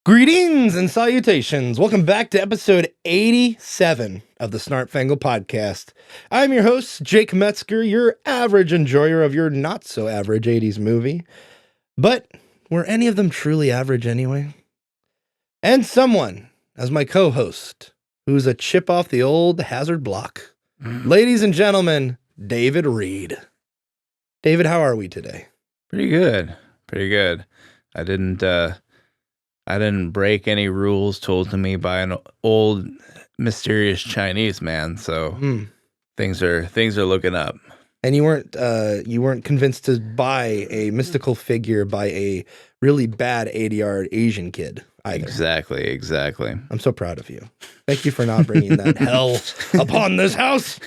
Greetings and salutations. Welcome back to episode 87 of the Snarp Fangle Podcast. I'm your host, Jake Metzger, your average enjoyer of your not-so-average 80s movie. But were any of them truly average anyway? And someone as my co-host, who's a chip off the old hazard block. Ladies and gentlemen, David Reed. David, how are we today? Pretty good. I didn't break any rules told to me by an old mysterious Chinese man, so things are looking up. And you weren't convinced to buy a mystical figure by a really bad ADR Asian kid either. Exactly. I'm so proud of you. Thank you for not bringing that hell upon this house.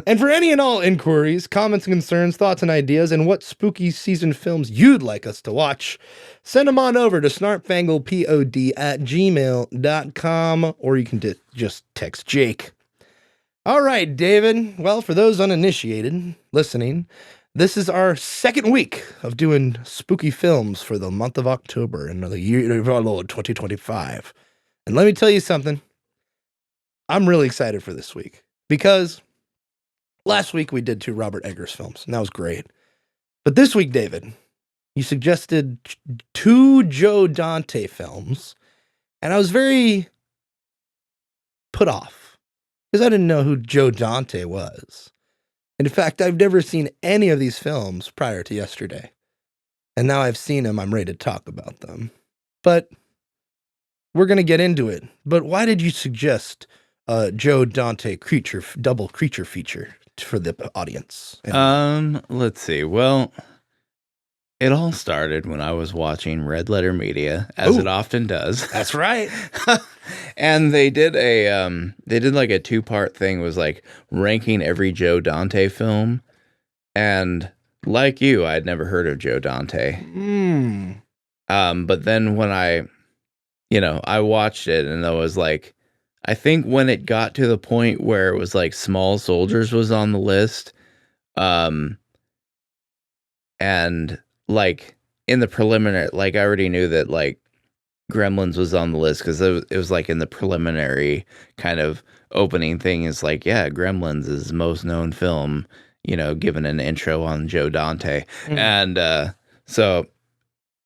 And for any and all inquiries, comments and concerns, thoughts and ideas, and what spooky season films you'd like us to watch, send them on over to snarpfanglepod@gmail.com, or you can just text Jake. All right, David. Well, for those uninitiated listening, this is our second week of doing spooky films for the month of October in the year of our Lord 2025. And let me tell you something. I'm really excited for this week because last week we did 2 Robert Eggers films, and that was great. But this week, David, you suggested 2 Joe Dante films, and I was very put off because I didn't know who Joe Dante was. In fact, I've never seen any of these films prior to yesterday. And now I've seen them, I'm ready to talk about them. But we're going to get into it. But why did you suggest Joe Dante double creature feature for the audience? Let's see. Well, it all started when I was watching Red Letter Media, as it often does. That's right. And they did like a 2-part thing. It was like ranking every Joe Dante film. And like you, I'd never heard of Joe Dante. But then when I watched it, and I was like, I think when it got to the point where it was like Small Soldiers was on the list, and like in the preliminary, like I already knew that like Gremlins was on the list because it was like in the preliminary kind of opening thing. Is like, yeah, Gremlins is the most known film, given an intro on Joe Dante. And I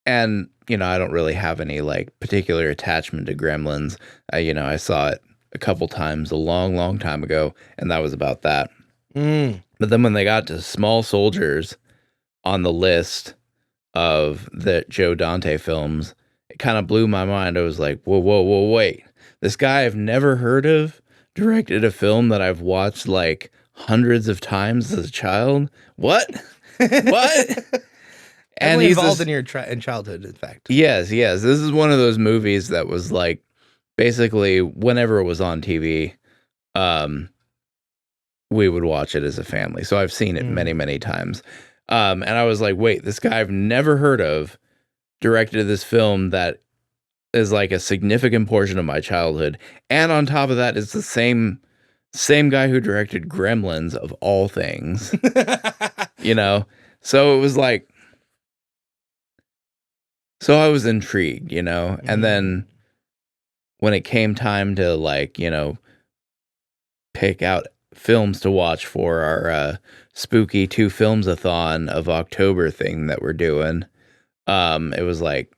don't really have any like particular attachment to Gremlins. I saw it a couple times a long time ago, and that was about that. But then when they got to Small Soldiers on the list of the Joe Dante films, it kind of blew my mind. I was like, whoa, wait. This guy I've never heard of directed a film that I've watched like hundreds of times as a child? What? What? And he's involved in childhood, in fact. Yes. This is one of those movies that was like, basically, whenever it was on TV, we would watch it as a family. So I've seen it many times. And I was like, wait, this guy I've never heard of directed this film that is like a significant portion of my childhood. And on top of that, it's the same guy who directed Gremlins, of all things. So it was like, so I was intrigued, and then when it came time to like, pick out films to watch for our spooky 2 films-a-thon of October thing that we're doing, it was like,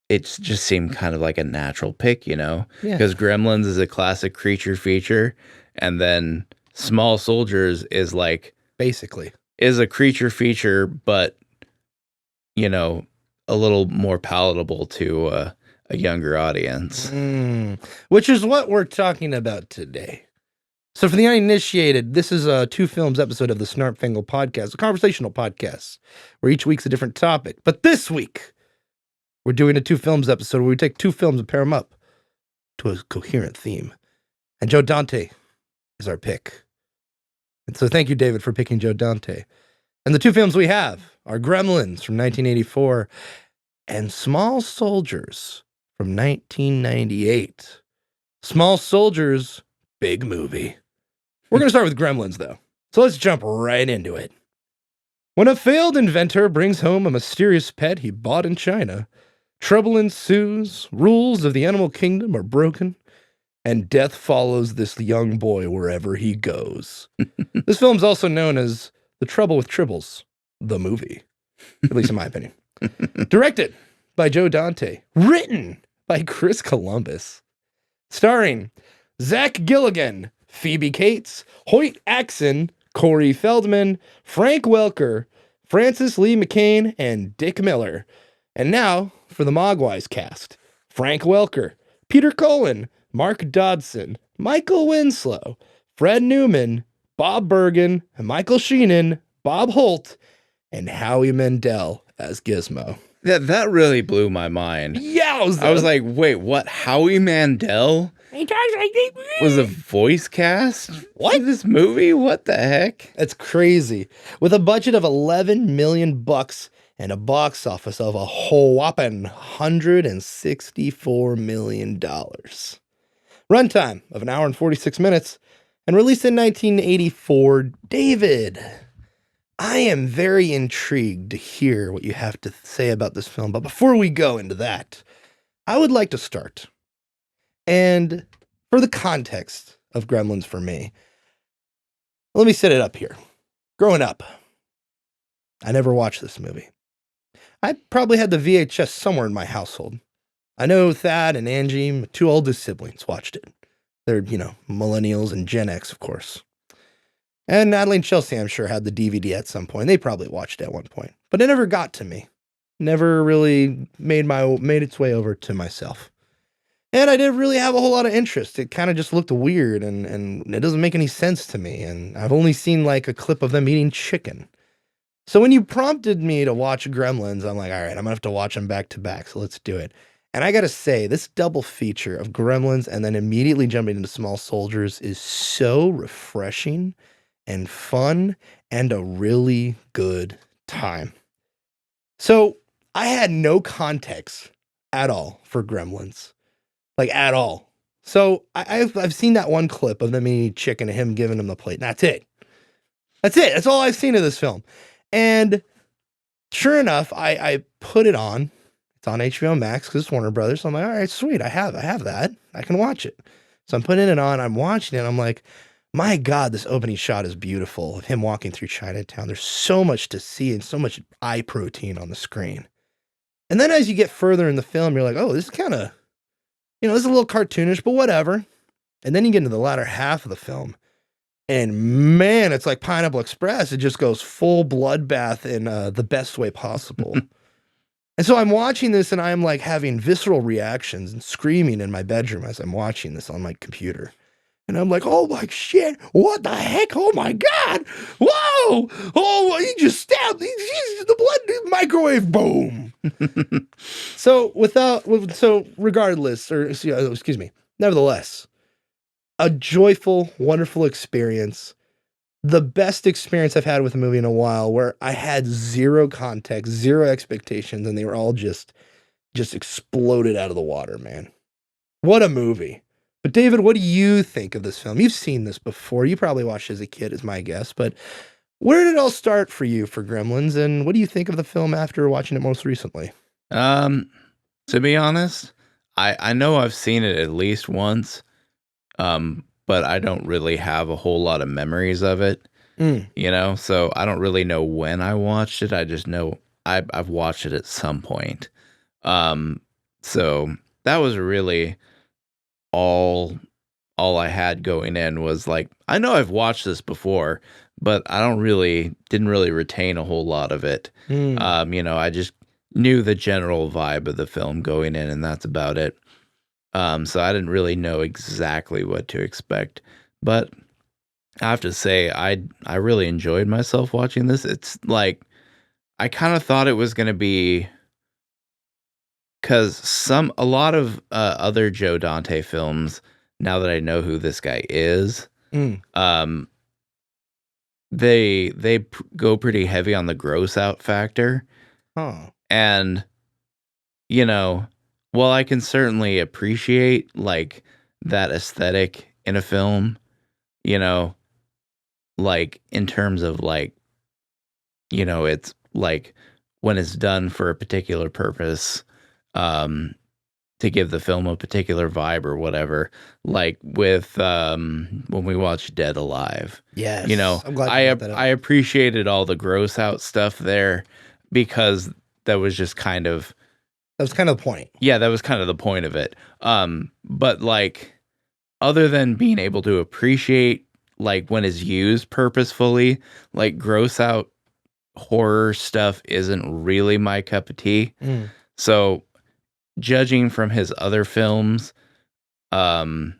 it just seemed kind of like a natural pick, because Gremlins is a classic creature feature, and then Small Soldiers is like, basically, is a creature feature, but a little more palatable to a younger audience. Which is what we're talking about today. So for the uninitiated, this is a 2 films episode of the Snarp Fangle Podcast, a conversational podcast where each week's a different topic. But this week, we're doing a 2 films episode where we take 2 films and pair them up to a coherent theme. And Joe Dante is our pick. And so thank you, David, for picking Joe Dante. And the 2 films we have are Gremlins from 1984 and Small Soldiers from 1998. Small Soldiers, big movie. We're going to start with Gremlins, though. So let's jump right into it. When a failed inventor brings home a mysterious pet he bought in China, Trouble ensues, rules of the animal kingdom are broken, and death follows this young boy wherever he goes. This film's also known as The Trouble with Tribbles, the movie, at least in my opinion. Directed by Joe Dante, written by Chris Columbus, starring Zach Gilligan, Phoebe Cates, Hoyt Axon, Corey Feldman, Frank Welker, Francis Lee McCain, and Dick Miller. And now for the Mogwais cast: Frank Welker, Peter Cullen, Mark Dodson, Michael Winslow, Fred Newman, Bob Bergen, Michael Sheenan, Bob Holt, and Howie Mandel as Gizmo. That really blew my mind. Yowza! I was like, wait, what? Howie Mandel was a voice cast? What? For this movie? What the heck? That's crazy. With a budget of $11 million and a box office of a whopping $164 million. Runtime of 1 hour and 46 minutes, and released in 1984. David, I am very intrigued to hear what you have to say about this film, but before we go into that, I would like to start. And for the context of Gremlins for me, let me set it up here. Growing up, I never watched this movie. I probably had the VHS somewhere in my household. I know Thad and Angie, my two oldest siblings, watched it. They're, millennials and Gen X, of course. And Natalie and Chelsea, I'm sure, had the DVD at some point. They probably watched it at one point. But it never got to me. Never really made its way over to myself. And I didn't really have a whole lot of interest. It kind of just looked weird, and it doesn't make any sense to me. And I've only seen like a clip of them eating chicken. So when you prompted me to watch Gremlins, I'm like, all right, I'm going to have to watch them back to back. So let's do it. And I got to say, this double feature of Gremlins and then immediately jumping into Small Soldiers is so refreshing and fun and a really good time. So I had no context at all for Gremlins. Like, at all. So I've seen that one clip of them eating chicken and him giving them the plate. And that's it. That's it. That's all I've seen of this film. And sure enough, I put it on. It's on HBO Max because it's Warner Brothers. So I'm like, all right, sweet. I have that. I can watch it. So I'm putting it on. I'm watching it. I'm like, my God, this opening shot is beautiful of him walking through Chinatown. There's so much to see and so much eye protein on the screen. And then as you get further in the film, you're like, oh, this is kind of, this is a little cartoonish, but whatever. And then you get into the latter half of the film. And man, it's like Pineapple Express. It just goes full bloodbath in the best way possible. And so I'm watching this and I'm like having visceral reactions and screaming in my bedroom as I'm watching this on my computer. And I'm like, oh my shit, what the heck? Oh my God. Whoa. Oh, he just stabbed. The blood microwave, boom. Nevertheless, a joyful, wonderful experience. The best experience I've had with a movie in a while, where I had zero context, zero expectations, and they were all just exploded out of the water, man. What a movie. But David, what do you think of this film? You've seen this before. You probably watched it as a kid, is my guess. But where did it all start for you for Gremlins? And what do you think of the film after watching it most recently? To be honest, I know I've seen it at least once. But I don't really have a whole lot of memories of it, so I don't really know when I watched it. I just know I've watched it at some point. So that was really all I had going in was like, I know I've watched this before, but I didn't really retain a whole lot of it. I just knew the general vibe of the film going in, and that's about it. So I didn't really know exactly what to expect, but I have to say, I really enjoyed myself watching this. It's like, I kind of thought it was going to be, because a lot of other Joe Dante films, now that I know who this guy is, they go pretty heavy on the gross out factor. And, well, I can certainly appreciate like that aesthetic in a film, like in terms of like, it's like when it's done for a particular purpose, to give the film a particular vibe or whatever. Like with when we watched Dead Alive. Yes. You know, I'm glad you brought that up. I appreciated all the gross out stuff there because that was just kind of That was kind of the point. Yeah, that was kind of the point of it. But like, other than being able to appreciate like when it's used purposefully, like gross out horror stuff isn't really my cup of tea. So judging from his other films, after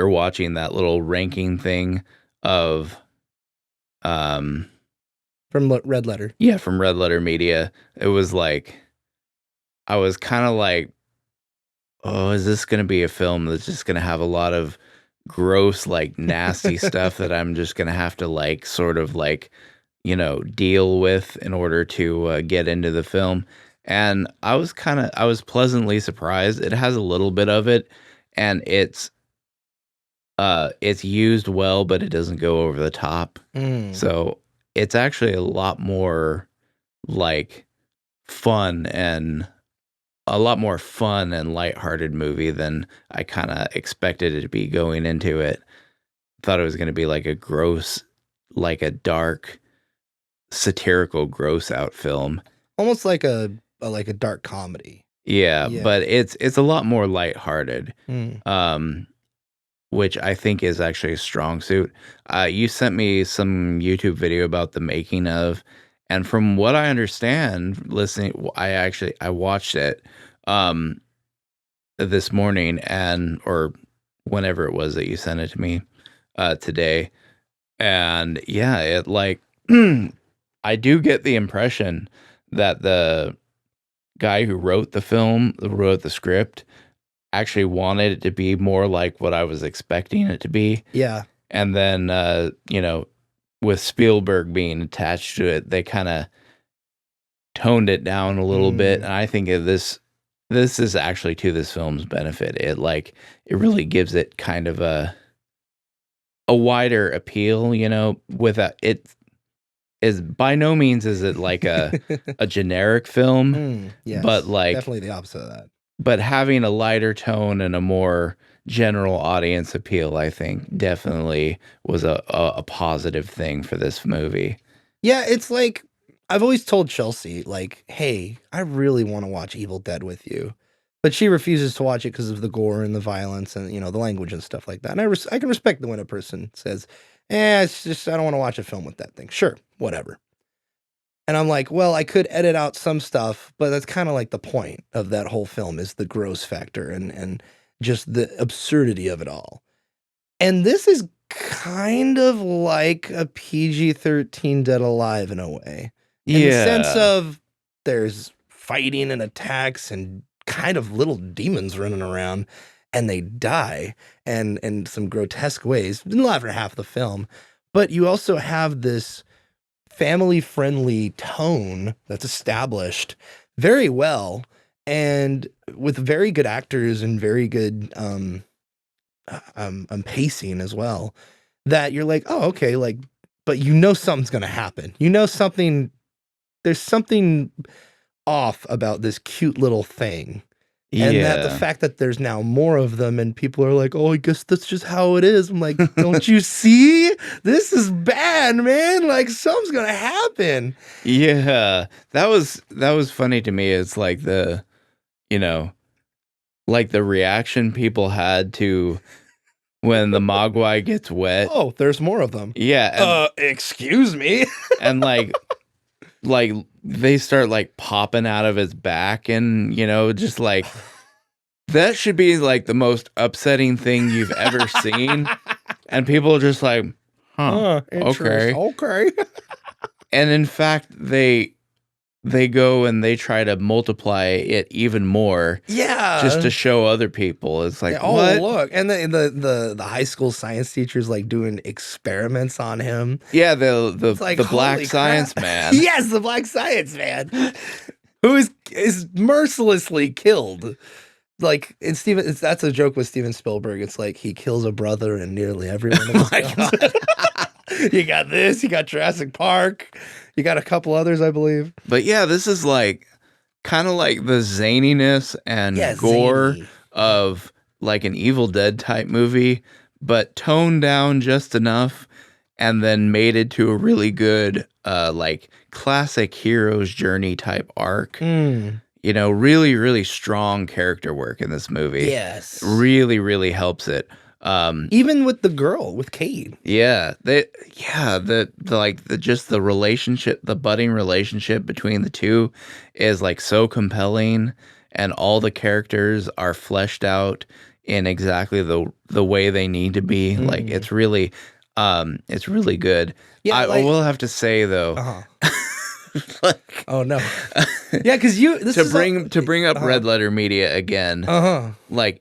watching that little ranking thing of from Red Letter. Yeah, from Red Letter Media, it was like I was kind of like, oh, is this going to be a film that's just going to have a lot of gross, like nasty stuff that I'm just going to have to like sort of like, you know, deal with in order to get into the film? And I was pleasantly surprised. It has a little bit of it, and it's used well, but it doesn't go over the top. So it's actually a lot more like a lot more fun and lighthearted movie than I kind of expected it to be going into it. Thought it was going to be like a gross, like a dark, satirical, gross out film. Almost like a dark comedy. Yeah, but it's a lot more lighthearted, which I think is actually a strong suit. You sent me some YouTube video about the making of, and from what I understand, listening, I watched it this morning or whenever it was that you sent it to me today, and yeah, it like I do get the impression that the guy who wrote the script, actually wanted it to be more like what I was expecting it to be. Yeah. And then, you know, with Spielberg being attached to it, they kind of toned it down a little bit. And I think this is actually to this film's benefit. It really gives it kind of a wider appeal, you know, it is by no means is it like a generic film, yes, but like definitely the opposite of that. But having a lighter tone and a more general audience appeal, I think, definitely was a positive thing for this movie. Yeah, it's like I've always told Chelsea, like, hey, I really want to watch Evil Dead with you. But she refuses to watch it because of the gore and the violence and, you know, the language and stuff like that. And I can respect when a person says, it's just, I don't want to watch a film with that thing. Sure, whatever. And I'm like, well, I could edit out some stuff, but that's kind of like the point of that whole film is the gross factor and just the absurdity of it all. And this is kind of like a PG-13 Dead Alive in a way. In the sense of there's fighting and attacks and kind of little demons running around and they die and in some grotesque ways. Not for half the film. But you also have this family-friendly tone that's established very well and with very good actors and very good pacing as well, that you're like, oh, okay, like, but you know something's gonna happen. You know there's something off about this cute little thing. And that the fact that there's now more of them and people are like, oh, I guess that's just how it is. I'm like, don't you see? This is bad, man. Like, something's going to happen. Yeah. That was funny to me. It's like the reaction people had to when the Mogwai gets wet. Oh, there's more of them. Yeah. Excuse me. And like they start like popping out of his back and, you know, just like that should be like the most upsetting thing you've ever seen. And people are just like, okay. And in fact, they go and they try to multiply it even more. Yeah. Just to show other people. It's like, what? Look. And the high school science teacher's like doing experiments on him. Yeah, the black science man. Yes, the black science man. Who is mercilessly killed. Like in that's a joke with Steven Spielberg. It's like he kills a brother in nearly every one of his films. You got this, you got Jurassic Park, you got a couple others, I believe. But yeah, this is like kind of like the zaniness and gore zany. of like an Evil Dead type movie, but toned down just enough and then made it to a really good like classic hero's journey type arc. You know, really, really strong character work in this movie. Yes. Really, really helps it. Even with the girl, with Kate. Yeah, just the relationship, the budding relationship between the two is like so compelling, and all the characters are fleshed out in exactly the way they need to be. Like it's really good. Yeah, I will have to say though, like, oh no, yeah, because to bring up Red Letter Media again, like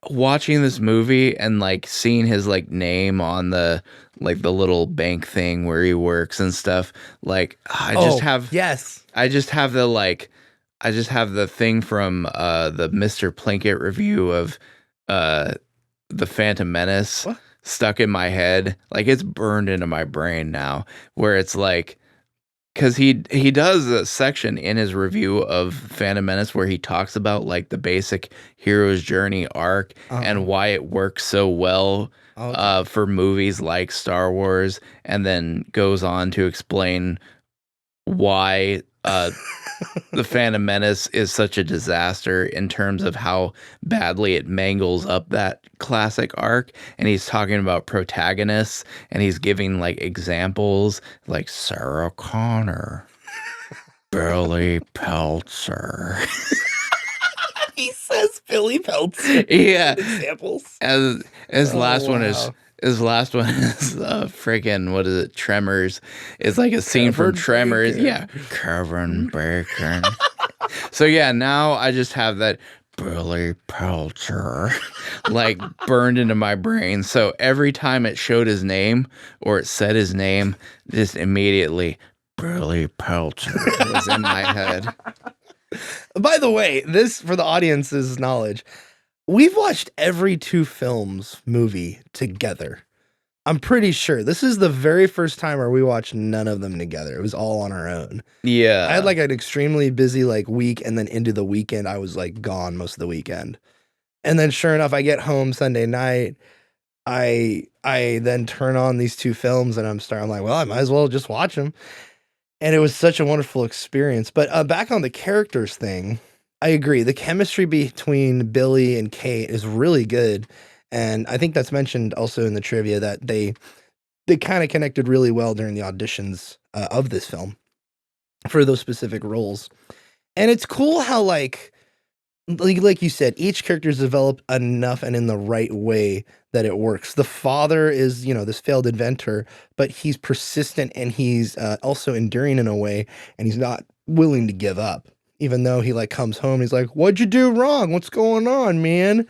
watching this movie and like seeing his like name on the little bank thing where he works and stuff, like I just have the thing from the Mr. Plinkett review of the Phantom Menace stuck in my head. Like it's burned into my brain now, where it's like, because he does a section in his review of Phantom Menace where he talks about like the basic hero's journey arc and why it works so well for movies like Star Wars, and then goes on to explain why the Phantom Menace is such a disaster in terms of how badly it mangles up that classic arc. And he's talking about protagonists, and he's giving like examples like Sarah Connor, Billy Peltzer. He says Billy Peltzer. Yeah. Examples. His last one is freaking, what is it? Tremors. It's like a scene from Tremors. Bacon. Yeah. Kevin Bacon. So yeah, now I just have that Billy Peltzer like burned into my brain. So every time it showed his name or it said his name, just immediately Billy Peltzer was in my head. By the way, this, for the audience's knowledge, we've watched every Two Films movie together. I'm pretty sure this is the very first time where we watched none of them together. It was all on our own. Yeah. I had like an extremely busy like week, and then into the weekend I was like gone most of the weekend. And then sure enough, I get home Sunday night. I then turn on these two films and I'm like, well, I might as well just watch them. And it was such a wonderful experience. But back on the characters thing, I agree. The chemistry between Billy and Kate is really good. And I think that's mentioned also in the trivia that they kind of connected really well during the auditions of this film for those specific roles. And it's cool how like you said, each character is developed enough and in the right way that it works. The father is, this failed inventor, but he's persistent and he's also enduring in a way, and he's not willing to give up. Even though he like comes home, he's like, "What'd you do wrong? What's going on, man?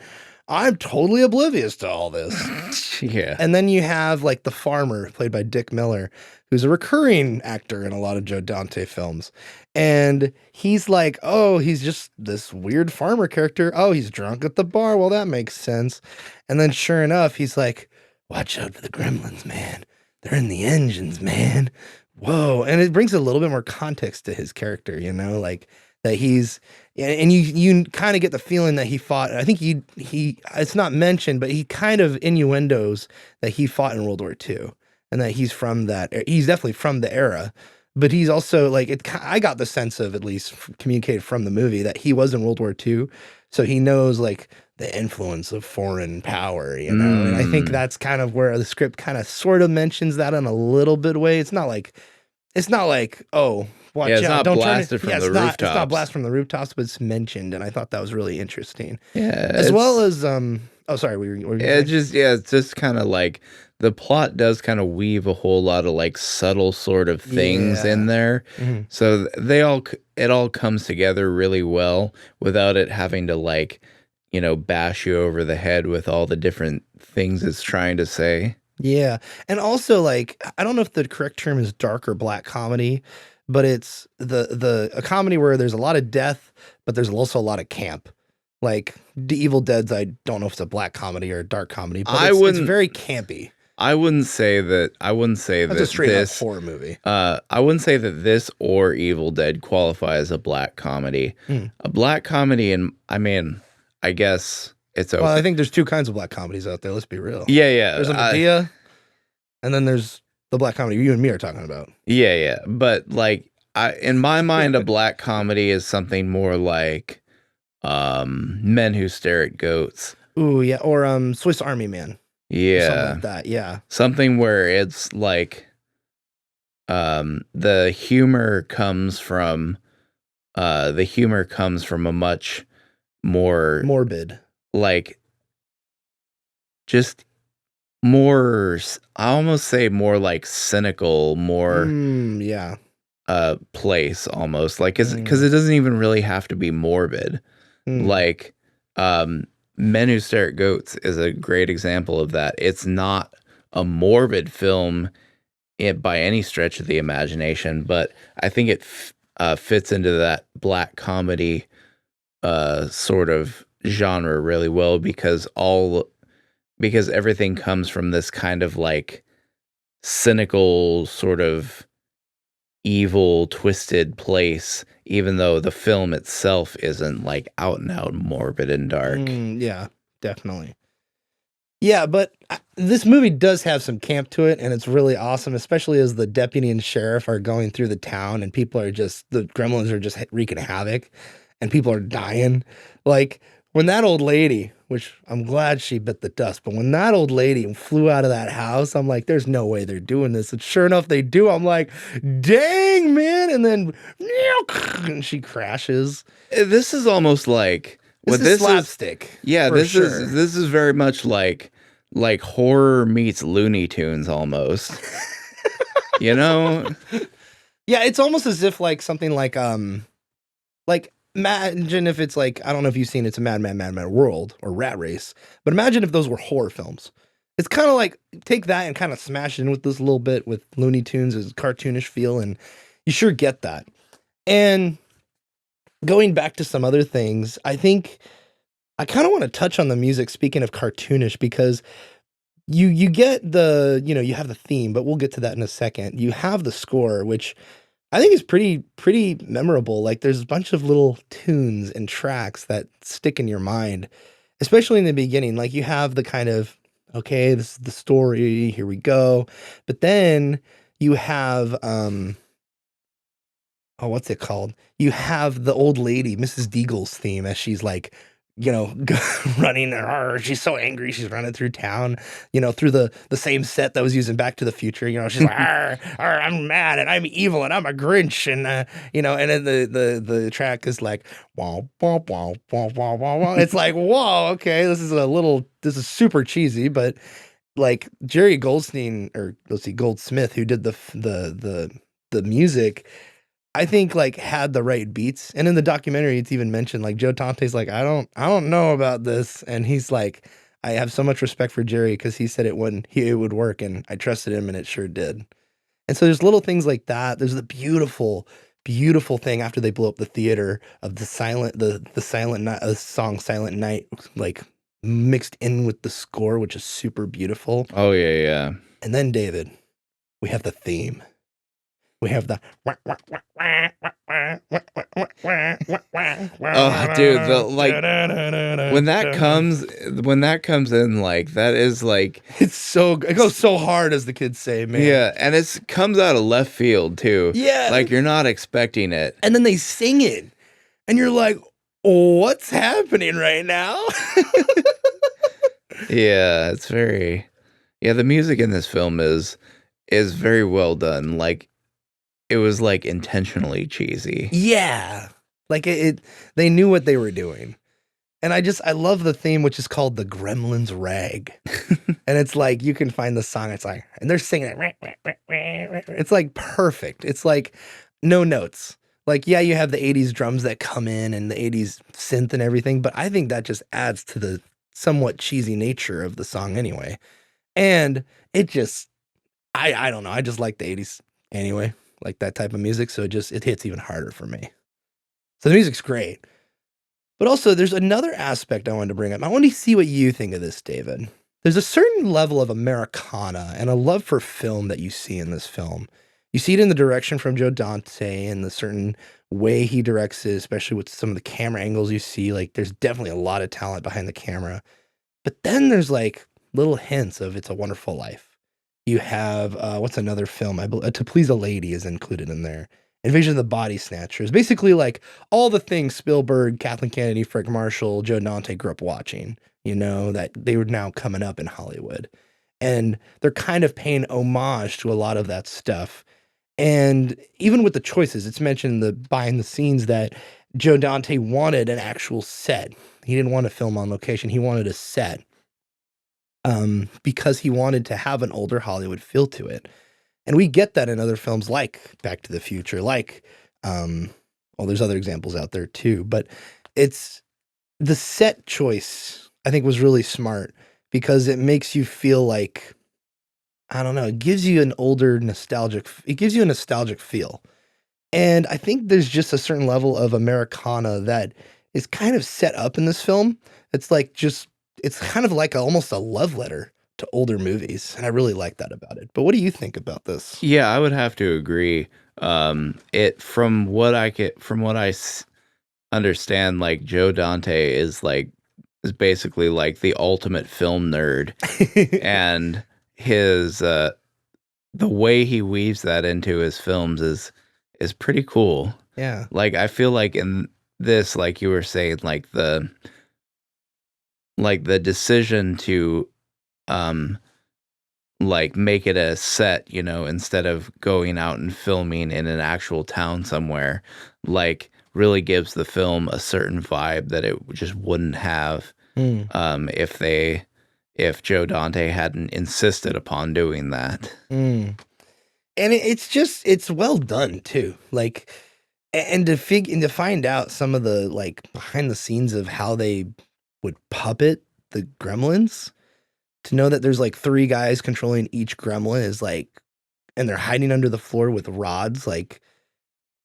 I'm totally oblivious to all this." Yeah. And then you have like the farmer played by Dick Miller, who's a recurring actor in a lot of Joe Dante films. And he's like, oh, he's just this weird farmer character. Oh, he's drunk at the bar. Well, that makes sense. And then sure enough, he's like, watch out for the gremlins, man. They're in the engines, man. Whoa. And it brings a little bit more context to his character, like that he's, and you kind of get the feeling that he fought. I think he it's not mentioned, but he kind of innuendos that he fought in World War II and that he's definitely from the era. But he's also like, I got the sense of, at least communicated from the movie, that he was in World War II. So he knows like the influence of foreign power, and I think that's kind of where the script kind of sort of mentions that in a little bit way. It's not like, oh, watch out. It's not Don't blasted turn it. from the rooftops. It's not blasted from the rooftops, but it's mentioned. And I thought that was really interesting. Yeah. As well as, oh, sorry. It's just kind of like, the plot does kind of weave a whole lot of like subtle sort of things in there. Mm-hmm. So it all comes together really well without it having to like, bash you over the head with all the different things it's trying to say. Yeah. And also like, I don't know if the correct term is dark or black comedy, but it's a comedy where there's a lot of death, but there's also a lot of camp. Like The Evil Dead's, I don't know if it's a black comedy or a dark comedy, but it's very campy. I wouldn't say that. That's a straight up horror movie. I wouldn't say that this or Evil Dead qualify as a black comedy. A black comedy, and I mean, I guess it's okay. Well, I think there's two kinds of black comedies out there. Let's be real. Yeah. There's a Medea, and then there's the black comedy you and me are talking about. Yeah. But like, in my mind, a black comedy is something more like Men Who Stare at Goats. Ooh, yeah, or Swiss Army Man. Yeah, something like that. Yeah, something where it's like the humor comes from a much more morbid, like just more. I almost say more like cynical, more place almost like because it doesn't even really have to be morbid. Like Men Who Stare at Goats is a great example of that. It's not a morbid film by any stretch of the imagination, but I think it fits into that black comedy sort of genre really well because everything comes from this kind of like cynical sort of evil twisted place, even though the film itself isn't like out and out morbid and dark. Yeah, definitely. Yeah, but this movie does have some camp to it, and it's really awesome, especially as the deputy and sheriff are going through the town and the gremlins are just wreaking havoc and people are dying. Like when that old lady, which I'm glad she bit the dust, but when that old lady flew out of that house, I'm like, there's no way they're doing this. And sure enough, they do. I'm like, dang, man. And then and she crashes. This is almost like this is slapstick. This is very much like horror meets Looney Tunes almost. You know? Yeah, it's almost as if like something like imagine if it's like, I don't know if you've seen It's a Mad World or Rat Race, but imagine if those were horror films. It's kind of like take that and kind of smash it in with this a little bit with Looney Tunes' cartoonish feel, and you sure get that. And going back to some other things, I think I kind of want to touch on the music, speaking of cartoonish, because you get you have the theme, but we'll get to that in a second. You have the score, which I think is pretty memorable. Like there's a bunch of little tunes and tracks that stick in your mind, especially in the beginning. Like you have the kind of, okay, this is the story, here we go. But then you have, what's it called? You have the old lady, Mrs. Deagle's theme, as she's like, running. She's so angry. She's running through town, through the same set that was using Back to the Future. She's like, I'm mad and I'm evil and I'm a Grinch. And, and then the track is like, wah, wah, wah, wah, wah, wah, wah. It's like, whoa, okay, this is super cheesy, but like Jerry Goldsmith, who did the music, I think like had the right beats. And in the documentary, it's even mentioned like Joe Dante's like, I don't know about this. And he's like, I have so much respect for Jerry because he said it would work, and I trusted him and it sure did. And so there's little things like that. There's the beautiful, beautiful thing after they blow up the theater of the song Silent Night, like mixed in with the score, which is super beautiful. Oh yeah. And then David, we have the theme. We have the dude, when that comes in, like that is like it goes so hard, as the kids say, man. Yeah, and it comes out of left field too. Yeah, like you're not expecting it, and then they sing it, and you're like, what's happening right now? Yeah, it's very. Yeah, the music in this film is very well done. Like. It was like intentionally cheesy. Yeah. Like they knew what they were doing. And I love the theme, which is called the Gremlins Rag. And it's like, you can find the song. It's like, and they're singing it. It's like perfect. It's like no notes. Like, yeah, you have the 80s drums that come in and the 80s synth and everything, but I think that just adds to the somewhat cheesy nature of the song anyway. And it just, I don't know. I just like the 80s anyway. Like that type of music, so it hits even harder for me. So the music's great. But also there's another aspect I wanted to bring up. I want to see what you think of this, David. there's a certain level of Americana and a love for film that you see in this film. You see it in the direction from Joe Dante and the certain way he directs it, especially with some of the camera angles you see. Like, there's definitely a lot of talent behind the camera. But then there's like little hints of It's a Wonderful Life. You have, what's another film? To Please a Lady is included in there. Invasion of the Body Snatchers. Basically, like all the things Spielberg, Kathleen Kennedy, Frank Marshall, Joe Dante grew up watching, that they were now coming up in Hollywood. And they're kind of paying homage to a lot of that stuff. And even with the choices, it's mentioned in the behind the scenes that Joe Dante wanted an actual set. He didn't want to film on location. He wanted a set because he wanted to have an older Hollywood feel to it. And we get that in other films like Back to the Future, there's other examples out there too. But it's the set choice, I think, was really smart because it makes you feel like, I don't know, it gives you a nostalgic feel. And I think there's just a certain level of Americana that is kind of set up in this film. It's kind of like almost a love letter to older movies. And I really like that about it. But what do you think about this? Yeah, I would have to agree. From what I understand, like Joe Dante is basically like the ultimate film nerd, and his the way he weaves that into his films is pretty cool. Yeah. Like, I feel like in this, like you were saying, like the decision to make it a set, instead of going out and filming in an actual town somewhere, really gives the film a certain vibe that it just wouldn't have if Joe Dante hadn't insisted upon doing that. And it's well done too. And to find out some of the behind the scenes of how they would puppet the gremlins, to know that there's 3 guys controlling each gremlin is and they're hiding under the floor with rods.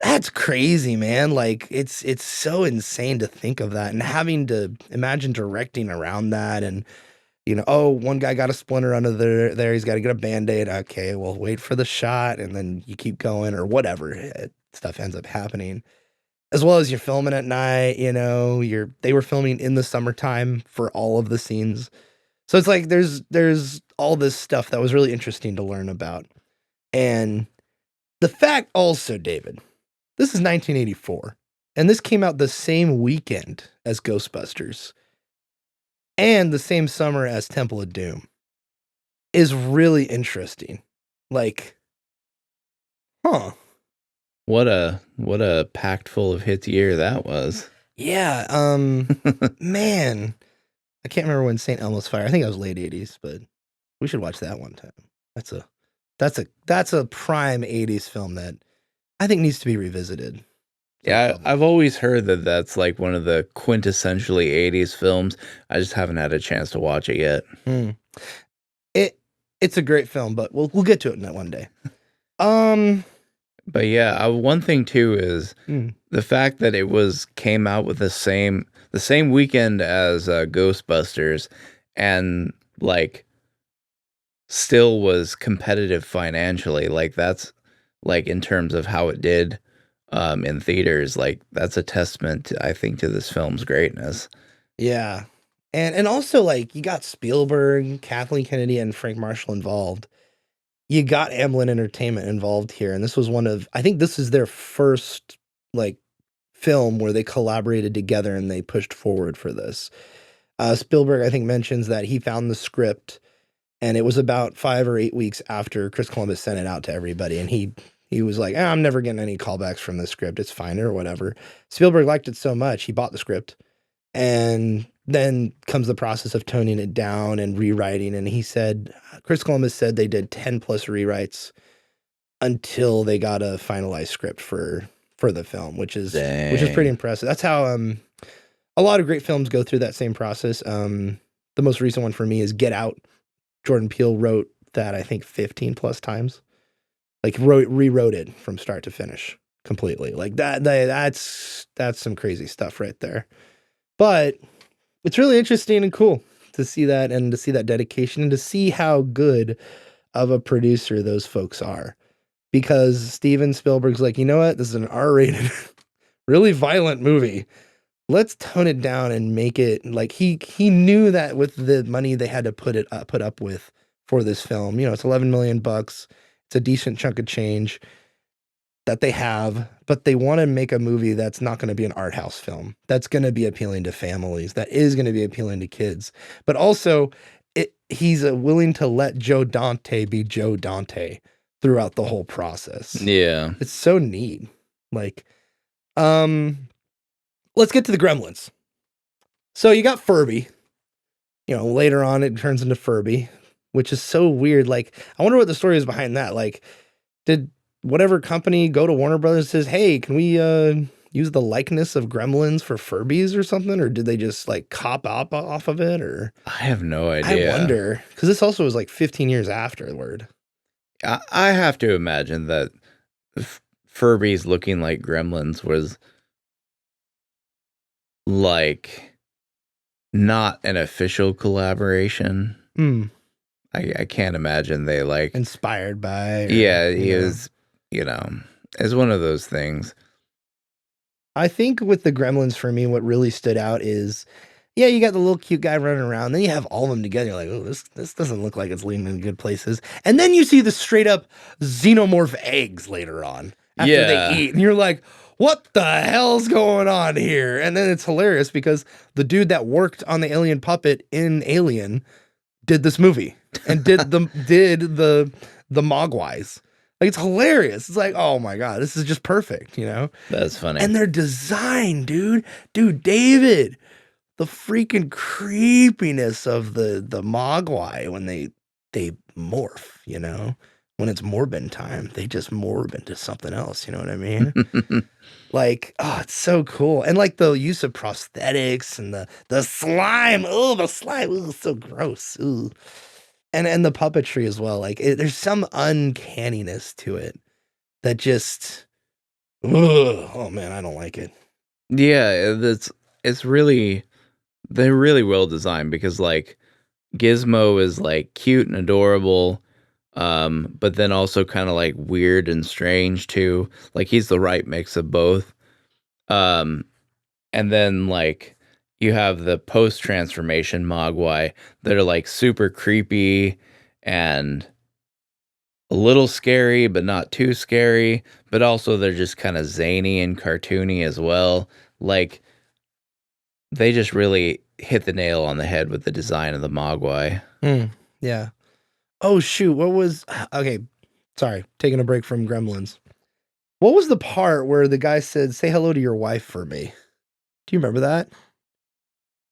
That's crazy, man. It's so insane to think of that and having to imagine directing around that. And, one guy got a splinter under there. He's got to get a Band-Aid. Okay, well, wait for the shot. And then you keep going or whatever stuff ends up happening. As well as you're filming at night, they were filming in the summertime for all of the scenes. So it's there's all this stuff that was really interesting to learn about. And the fact also, David, this is 1984, and this came out the same weekend as Ghostbusters and the same summer as Temple of Doom, is really interesting. Huh. What a packed full of hits year that was. Yeah, man. I can't remember when St. Elmo's Fire. I think it was late 80s, but we should watch that one time. That's a prime 80s film that I think needs to be revisited. Yeah, I've always heard that that's one of the quintessentially 80s films. I just haven't had a chance to watch it yet. It's a great film, but we'll get to it in that one day. But yeah, one thing too is the fact that it came out with the same weekend as Ghostbusters, and still was competitive financially. That's in terms of how it did in theaters. That's a testament, I think, to this film's greatness. Yeah, and also you got Spielberg, Kathleen Kennedy, and Frank Marshall involved. You got Amblin Entertainment involved here, and this was I think this is their first film where they collaborated together and they pushed forward for this. Spielberg, I think, mentions that he found the script, and it was about 5 or 8 weeks after Chris Columbus sent it out to everybody, and he was like, I'm never getting any callbacks from this script. It's fine or whatever. Spielberg liked it so much, he bought the script, and then comes the process of toning it down and rewriting. And he said, Chris Columbus said they did 10 plus rewrites until they got a finalized script for the film, which is pretty impressive. That's how a lot of great films go through that same process. The most recent one for me is Get Out. Jordan Peele wrote that, I think, 15 plus times. Rewrote it from start to finish completely. That's some crazy stuff right there. But it's really interesting and cool to see that and to see that dedication and to see how good of a producer those folks are. Because Steven Spielberg's like, you know what? This is an R-rated, really violent movie. Let's tone it down and make it like he knew that with the money they had to put up with for this film. It's $11 million. It's a decent chunk of change that they have, but they want to make a movie that's not going to be an art house film. That's going to be appealing to families. That is going to be appealing to kids. But also, he's willing to let Joe Dante be Joe Dante throughout the whole process. Yeah. It's so neat. Like, let's get to the Gremlins. So you got Furby. Later on it turns into Furby, which is so weird. Like, I wonder what the story is behind that. Like, did whatever company go to Warner Brothers and says, hey, can we use the likeness of Gremlins for Furbies or something? Or did they just like cop up off of it? Or I have no idea. I wonder, because this also was like 15 years afterward. I have to imagine that Furbies looking like Gremlins was like not an official collaboration. I can't imagine they like inspired by. Yeah, he was, it's one of those things. I think with the Gremlins, for me, what really stood out is, you got the little cute guy running around. Then you have all of them together. You're like, oh, this doesn't look like it's leading in good places. And then you see the straight up xenomorph eggs later on after they eat. And you're like, what the hell's going on here? And then it's hilarious because the dude that worked on the alien puppet in Alien did this movie and did the Mogwais. Like, it's hilarious. It's like, oh my God, this is just perfect, That's funny. And their design, dude, David, the freaking creepiness of the Mogwai when they morph, when it's Morbin time, they just morph into something else. You know what I mean? Like, oh, it's so cool. And like the use of prosthetics and the slime. Oh, the slime. Oh, so gross. Ooh. And the puppetry as well. Like, there's some uncanniness to it that just, oh man, I don't like it. Yeah, it's really, they're really well designed because like Gizmo is like cute and adorable, but then also kind of like weird and strange too. Like, he's the right mix of both. And then like you have the post-transformation Mogwai that are like super creepy and a little scary, but not too scary. But also they're just kind of zany and cartoony as well. Like, they just really hit the nail on the head with the design of the Mogwai. Yeah. Oh shoot, okay, sorry, taking a break from Gremlins. What was the part where the guy said, say hello to your wife for me? Do you remember that?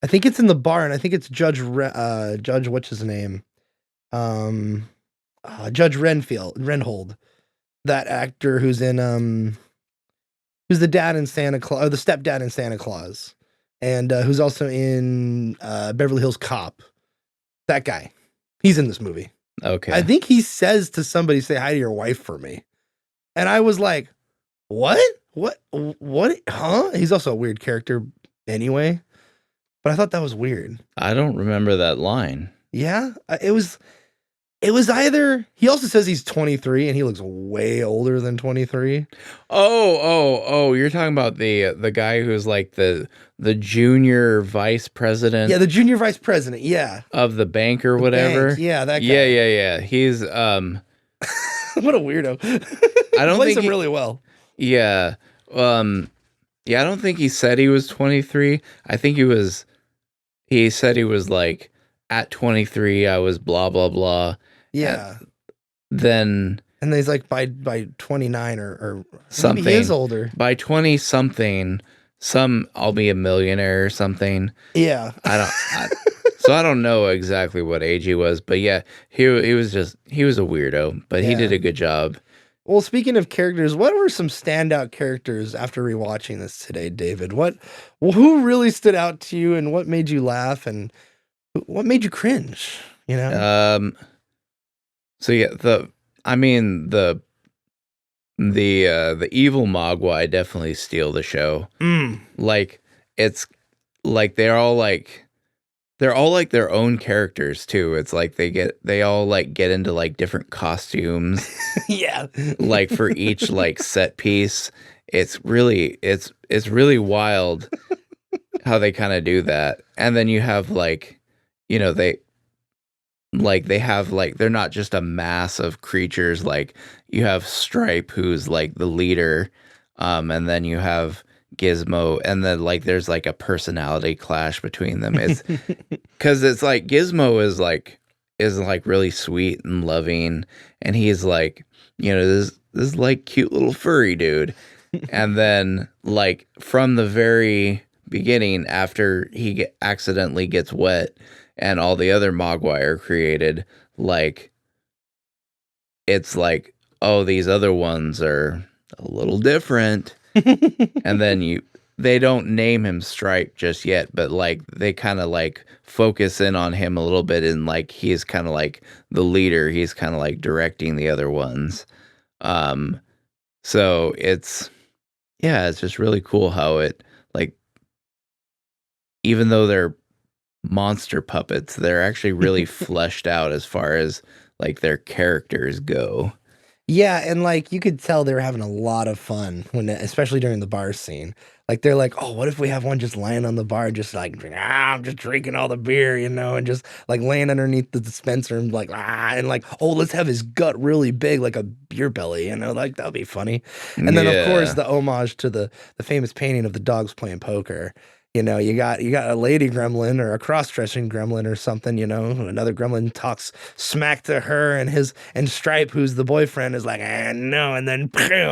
I think it's in the bar, and I think it's Judge, what's his name? Judge Renhold, that actor who's in, who's the dad in Santa Claus, or the stepdad in Santa Claus, and who's also in Beverly Hills Cop. That guy, he's in this movie. Okay. I think he says to somebody, say hi to your wife for me. And I was like, what? Huh? He's also a weird character anyway. But I thought that was weird. I don't remember that line. Yeah, it was either, he also says he's 23 and he looks way older than 23. Oh, you're talking about the guy who's like the junior vice president. Yeah, the junior vice president, yeah. Of the bank or whatever. Bank, yeah, that guy. Yeah. He's what a weirdo. I don't plays think him really well. Yeah. Yeah, I don't think he said he was 23. I think he said he was like, at 23 I was blah blah blah. Yeah. And he's like by 29 or something. Maybe he is older. By 20 something, I'll be a millionaire or something. Yeah. So I don't know exactly what age he was, but yeah, he was a weirdo, but he did a good job. Well, speaking of characters, what were some standout characters after rewatching this today, David? Who really stood out to you, and what made you laugh, and what made you cringe? So yeah, the evil Mogwai definitely steal the show. Like, it's like they're all like they're all like their own characters too. It's like they all like get into like different costumes Yeah. like for each like set piece. It's really wild how they kind of do that. And then you have like, they have like they're not just a mass of creatures. Like you have Stripe, who's like the leader, and then you have Gizmo, and then like there's like a personality clash between them. It's because it's like Gizmo is like really sweet and loving, and he's like, this like cute little furry dude. And then like from the very beginning, after he accidentally gets wet and all the other Mogwai are created, like it's like, oh, these other ones are a little different. And then they don't name him Stripe just yet, but like they kind of like focus in on him a little bit, and like he's kind of like the leader. He's kind of like directing the other ones. So it's just really cool how it, like, even though they're monster puppets, they're actually really fleshed out as far as like their characters go. Yeah, and like you could tell they were having a lot of fun especially during the bar scene. Like they're like, oh, what if we have one just lying on the bar, just like, I'm just drinking all the beer, and just like laying underneath the dispenser and like, and like, oh, let's have his gut really big, like a beer belly, like that'll be funny. And then of course the homage to the famous painting of the dogs playing poker. You got a lady gremlin or a cross-dressing gremlin or something, another gremlin talks smack to her, and Stripe, who's the boyfriend, is like, no, and then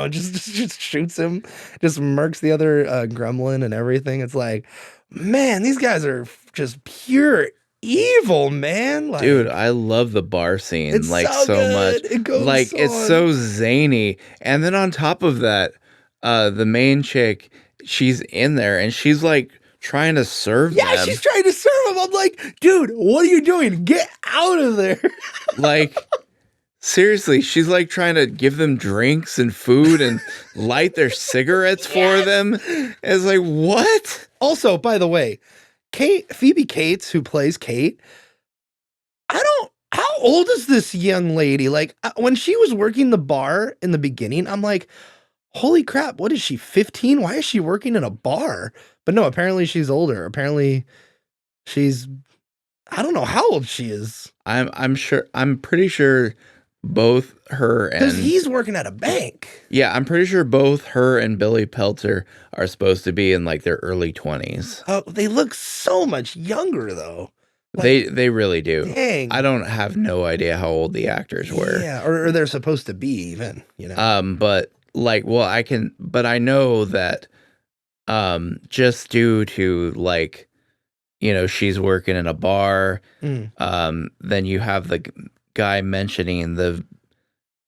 just shoots him, just murks the other gremlin and everything. It's like, man, these guys are just pure evil, man. Like, dude, I love the bar scene it's like so so much. good. It goes like on. It's so zany. And then on top of that, the main chick, she's in there and she's like trying to serve them. Yeah, she's trying to serve him. I'm like, dude, what are you doing? Get out of there. Like, seriously, she's like trying to give them drinks and food and light their cigarettes for them. It's like, what? Also, by the way, Phoebe Cates, who plays Kate, how old is this young lady? Like, when she was working the bar in the beginning, I'm like, holy crap, what is she, 15? Why is she working in a bar? But no, apparently she's older. Apparently I don't know how old she is. I'm pretty sure both her and... Because he's working at a bank. Yeah, I'm pretty sure both her and Billy Peltzer are supposed to be in like their early 20s. Oh, they look so much younger though. Like, they really do. Dang. I don't have no idea how old the actors were. Yeah, or they're supposed to be even, But like, well, but I know that just due to like, she's working in a bar, then you have the guy mentioning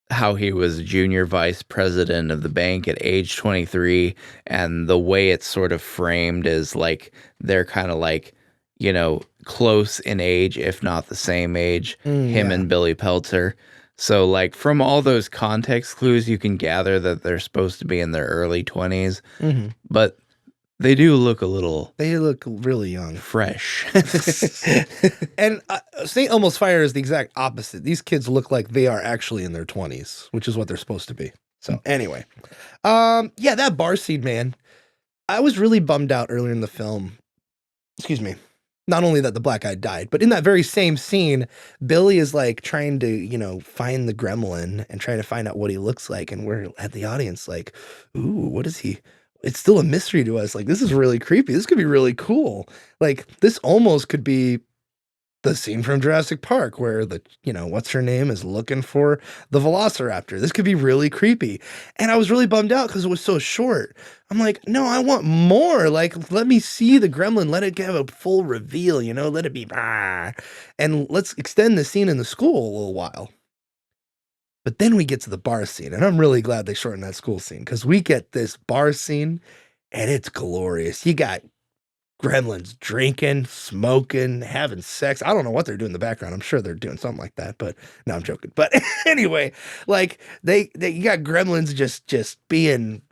how he was junior vice president of the bank at age 23, and the way it's sort of framed is like they're kind of like, close in age, if not the same age, him and Billy Peltzer. So like from all those context clues, you can gather that they're supposed to be in their early 20s, but they do look they look really young. Fresh. And St. Elmo's Fire is the exact opposite. These kids look like they are actually in their 20s, which is what they're supposed to be. So anyway, yeah, that bar scene, man, I was really bummed out earlier in the film. Excuse me. Not only that the black guy died, but in that very same scene, Billy is like trying to, find the gremlin and trying to find out what he looks like. And we're at the audience like, ooh, what is he? It's still a mystery to us. Like, this is really creepy. This could be really cool. Like, this almost could be the scene from Jurassic Park where what's her name is looking for the velociraptor. This could be really creepy. And I was really bummed out because it was so short. I'm like, no, I want more. Like, let me see the gremlin. Let it have a full reveal, let it be. And let's extend the scene in the school a little while. But then we get to the bar scene, and I'm really glad they shortened that school scene because we get this bar scene and it's glorious. You got gremlins drinking, smoking, having sex. I don't know what they're doing in the background. I'm sure they're doing something like that, but no, I'm joking. But anyway, like you got gremlins just being,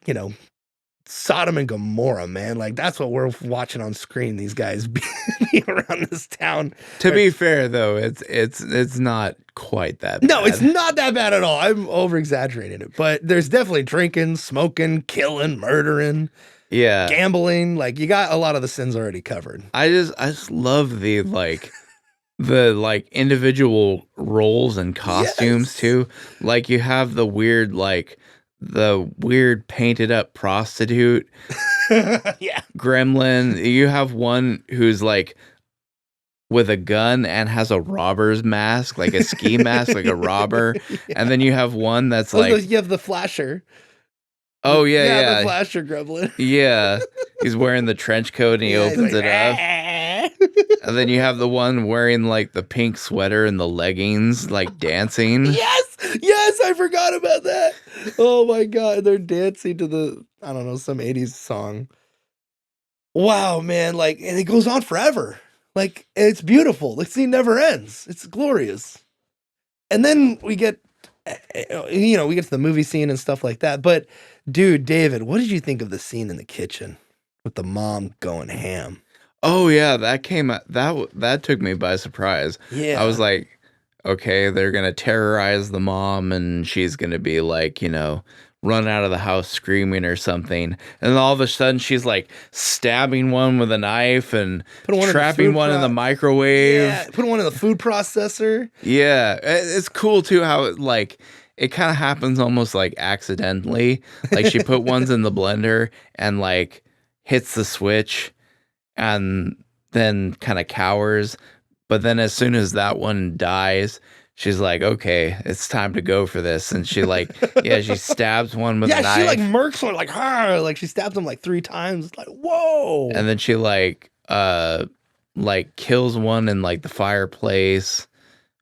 Sodom and Gomorrah, man. Like that's what we're watching on screen. These guys being around this town. To be fair, though, it's not quite that bad. No, it's not that bad at all. I'm over exaggerating it, but there's definitely drinking, smoking, killing, murdering, gambling. Like you got a lot of the sins already covered. I just love the individual roles and costumes too. Like you have the weird painted up prostitute gremlin. You have one who's like with a gun and has a robber's mask, like a ski mask, like a robber. And then you have one that's you have the flasher. Oh yeah. The flasher gremlin. Yeah. He's wearing the trench coat and he opens it up. And then you have the one wearing like the pink sweater and the leggings, like dancing. Yes, I forgot about that. Oh my God. They're dancing to some 80s song. Wow, man. Like, and it goes on forever. Like, it's beautiful. The scene never ends. It's glorious. And then we get to the movie scene and stuff like that. But dude, David, what did you think of the scene in the kitchen with the mom going ham? Oh yeah, that took me by surprise. Yeah. I was like, okay, they're gonna terrorize the mom and she's gonna be like, run out of the house screaming or something. And then all of a sudden she's like stabbing one with a knife and trapping one in the microwave. Yeah, put one in the food processor. Yeah. It's cool too how it kind of happens almost like accidentally. Like she put ones in the blender and like hits the switch and then kind of cowers. But then as soon as that one dies, she's like, okay, it's time to go for this. And she she stabs one with a knife. Yeah, she murks one like she stabs him like 3 times. It's like, whoa. And then she kills one in like the fireplace.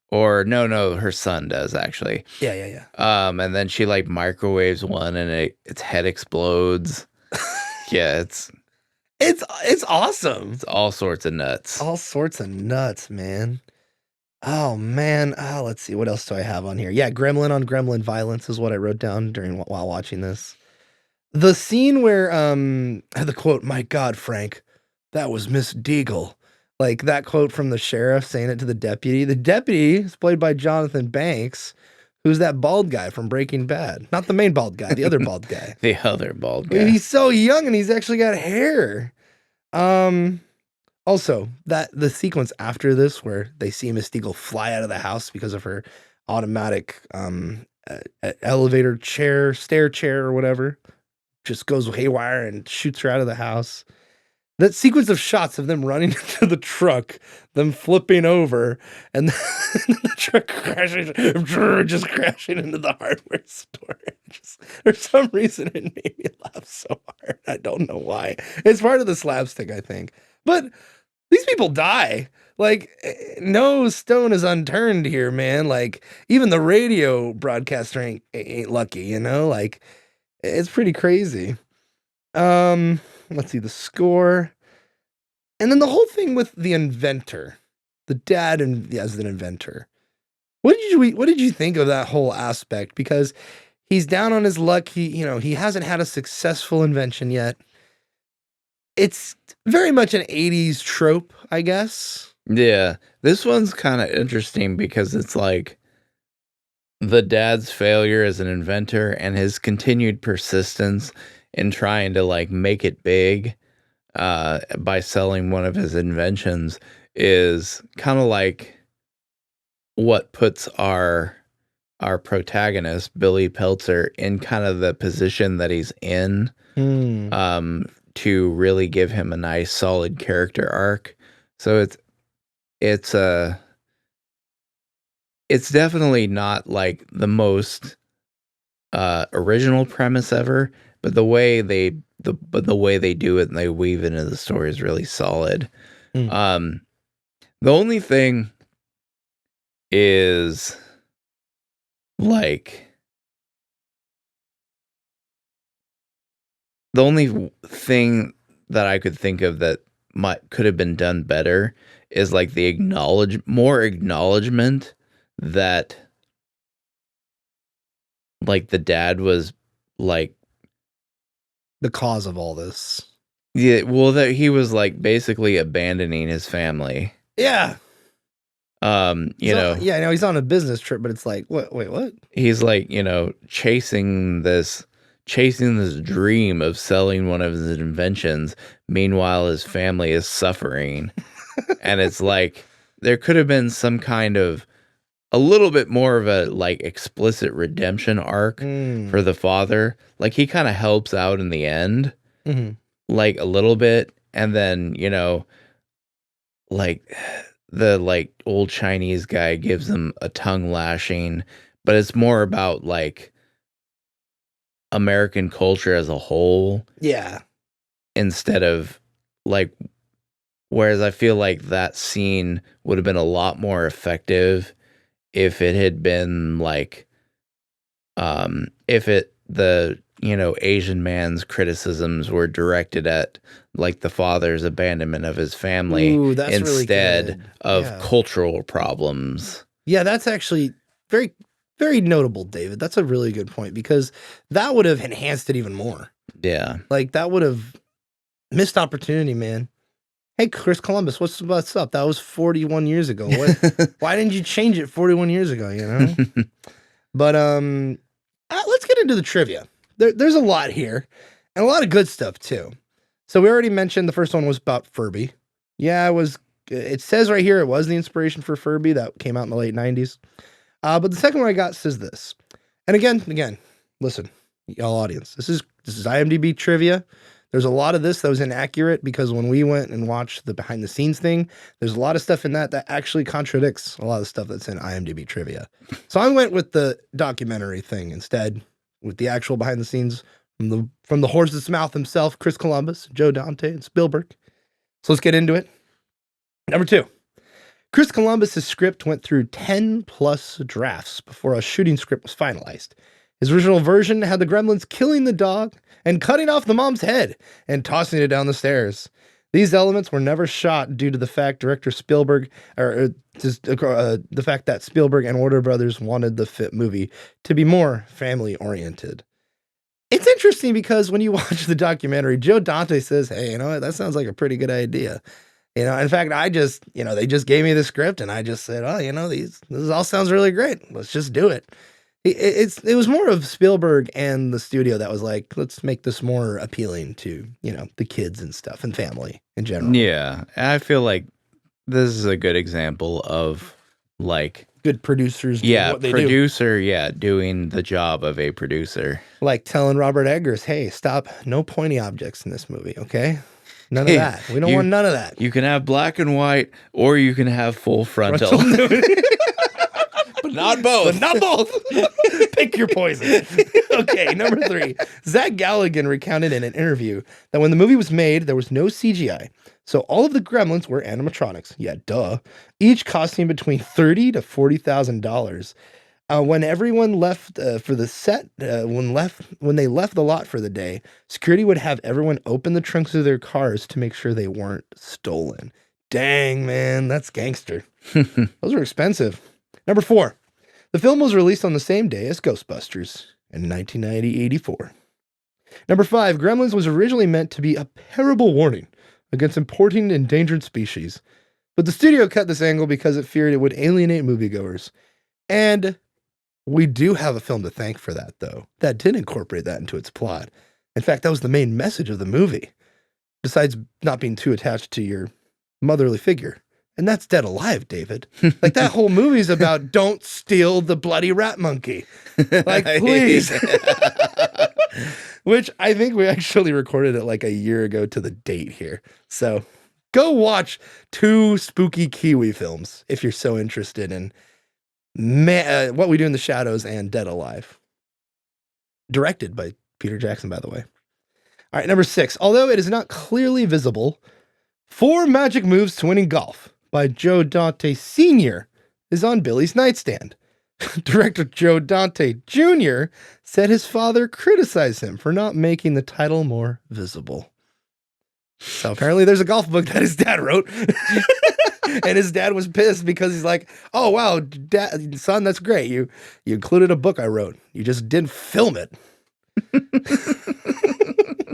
Or no, her son does actually. Yeah. And then she microwaves one and its head explodes. Yeah, It's awesome. It's all sorts of nuts. All sorts of nuts, man. Oh man. Let's see. What else do I have on here? Yeah, gremlin on gremlin violence is what I wrote down while watching this. The scene where the quote, "My God, Frank, that was Miss Deagle." Like that quote from the sheriff saying it to the deputy. The deputy is played by Jonathan Banks, who's that bald guy from Breaking Bad. Not the main bald guy, the other bald guy. The other bald guy. He's so young and he's actually got hair. Also, the sequence after this where they see Miss Deagle fly out of the house because of her automatic elevator stair chair or whatever, just goes haywire and shoots her out of the house. That sequence of shots of them running into the truck, them flipping over, and the truck crashing into the hardware store. For some reason, it made me laugh so hard. I don't know why. It's part of the slapstick, I think. But these people die. Like, no stone is unturned here, man. Like, even the radio broadcaster ain't lucky, Like, it's pretty crazy. Let's see the score. And then the whole thing with the inventor, the dad as an inventor. What did you think of that whole aspect? Because he's down on his luck. He hasn't had a successful invention yet. It's very much an 80s trope, I guess. Yeah. This one's kind of interesting because it's like the dad's failure as an inventor and his continued persistence in trying to make it big by selling one of his inventions is kind of like what puts our protagonist Billy Peltzer in kind of the position that he's in to really give him a nice solid character arc. So it's definitely not like the most original premise ever, but the way they do it and they weave it into the story is really solid. The only thing is the only thing that I could think of that could have been done better is the more acknowledgement that the dad was the cause of all this. Yeah, well, that he was like basically abandoning his family. Yeah. You know, yeah, no, he's on a business trip, but it's like, what? Wait, what? he's like, you know, chasing this dream of selling one of his inventions. Meanwhile, his family is suffering. And it's like, there could have been some kind of a little bit more of a like explicit redemption arc for the father. Like he kind of helps out in the end, like a little bit. And then, you know, like the like old Chinese guy gives him a tongue lashing, but it's more about like American culture as a whole. Yeah. Instead of like, whereas I feel like that scene would have been a lot more effective if it had been like, the, you know, Asian man's criticisms were directed at like the father's abandonment of his family. Ooh, that's instead really good. of cultural problems. Yeah, that's actually very, very notable, David. That's a really good point because that would have enhanced it even more. Yeah. Like that would have missed opportunity, man. Hey, Chris Columbus, what's up? That was 41 years ago. Why didn't you change it 41 years ago, you know? But let's get into the trivia. There's a lot here and a lot of good stuff too. So we already mentioned the first one was about Furby. Yeah, it says right here it was the inspiration for Furby that came out in the late 90s. But the second one I got says this. And again, listen, y'all audience. This is IMDb trivia. There's a lot of this that was inaccurate because when we went and watched the behind the scenes thing, there's a lot of stuff in that actually contradicts a lot of the stuff that's in IMDb trivia. So I went with the documentary thing instead, with the actual behind the scenes from the horse's mouth himself, Chris Columbus, Joe Dante, and Spielberg. So let's get into it. Number 2. Chris Columbus's script went through 10 plus drafts before a shooting script was finalized. His original version had the Gremlins killing the dog and cutting off the mom's head and tossing it down the stairs. These elements were never shot due to the fact the fact that Spielberg and Warner Brothers wanted the movie to be more family oriented. It's interesting because when you watch the documentary, Joe Dante says, "Hey, you know what? That sounds like a pretty good idea." You know, in fact, they just gave me the script and I just said, "Oh, you know, this all sounds really great. Let's just do it." It was more of Spielberg and the studio that was like, let's make this more appealing to, you know, the kids and stuff and family in general. Yeah. I feel like this is a good example of like good producers doing what they do. Doing the job of a producer. Like telling Robert Eggers, hey, stop, no pointy objects in this movie, okay? None of that. We don't want none of that. You can have black and white or you can have full frontal. But not both. Pick your poison. Okay, number 3. Zach Galligan recounted in an interview that when the movie was made, there was no CGI. So all of the Gremlins were animatronics. Yeah, duh. Each costing between $30,000 to $40,000. When everyone left for the set, when they left the lot for the day, security would have everyone open the trunks of their cars to make sure they weren't stolen. Dang, man, that's gangster. Those are expensive. Number 4, the film was released on the same day as Ghostbusters in 1984. Number 5, Gremlins was originally meant to be a terrible warning against importing endangered species, but the studio cut this angle because it feared it would alienate moviegoers. And we do have a film to thank for that, though, that did incorporate that into its plot. In fact, that was the main message of the movie, besides not being too attached to your motherly figure. And that's Dead Alive, David. Like, that whole movie is about don't steal the bloody rat monkey. Like, please. Which I think we actually recorded it like a year ago to the date here. So go watch 2 spooky Kiwi films if you're so interested in What We Do in the Shadows and Dead Alive. Directed by Peter Jackson, by the way. All right, number 6. Although it is not clearly visible, 4 Magic Moves to Winning Golf by Joe Dante Sr. is on Billy's nightstand. Director Joe Dante Jr. said his father criticized him for not making the title more visible. So apparently there's a golf book that his dad wrote. And his dad was pissed because he's like, oh, wow, Dad, son, that's great. You included a book I wrote. You just didn't film it.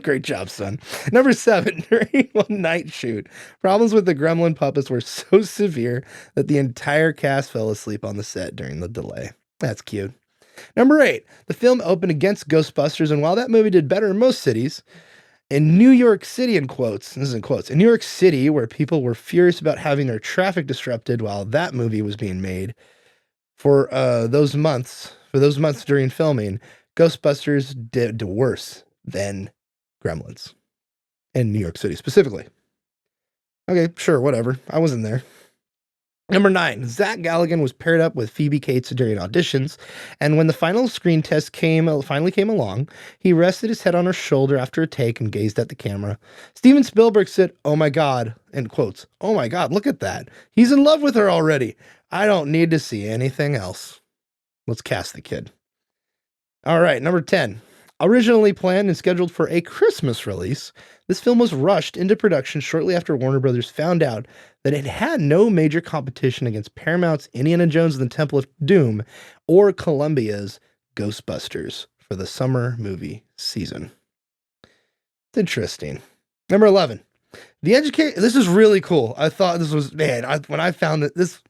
Great job, son. Number 7, during one night shoot, problems with the gremlin puppets were so severe that the entire cast fell asleep on the set during the delay. That's cute. Number 8, the film opened against Ghostbusters, and while that movie did better in most cities, in New York City, in quotes, this is in quotes, in New York City, where people were furious about having their traffic disrupted while that movie was being made, for those months during filming, Ghostbusters did worse than Gremlins in New York City specifically. Okay, sure, whatever. I wasn't there. Number 9, Zach Galligan was paired up with Phoebe Cates during auditions, and when the final screen test finally came along, he rested his head on her shoulder after a take and gazed at the camera. Steven Spielberg said, "Oh my God," in quotes, "Oh my God, look at that. He's in love with her already. I don't need to see anything else. Let's cast the kid." All right, number 10. Originally planned and scheduled for a Christmas release, this film was rushed into production shortly after Warner Brothers found out that it had no major competition against Paramount's Indiana Jones and the Temple of Doom or Columbia's Ghostbusters for the summer movie season. It's interesting. Number 11. This is really cool. I thought this was, when I found that this,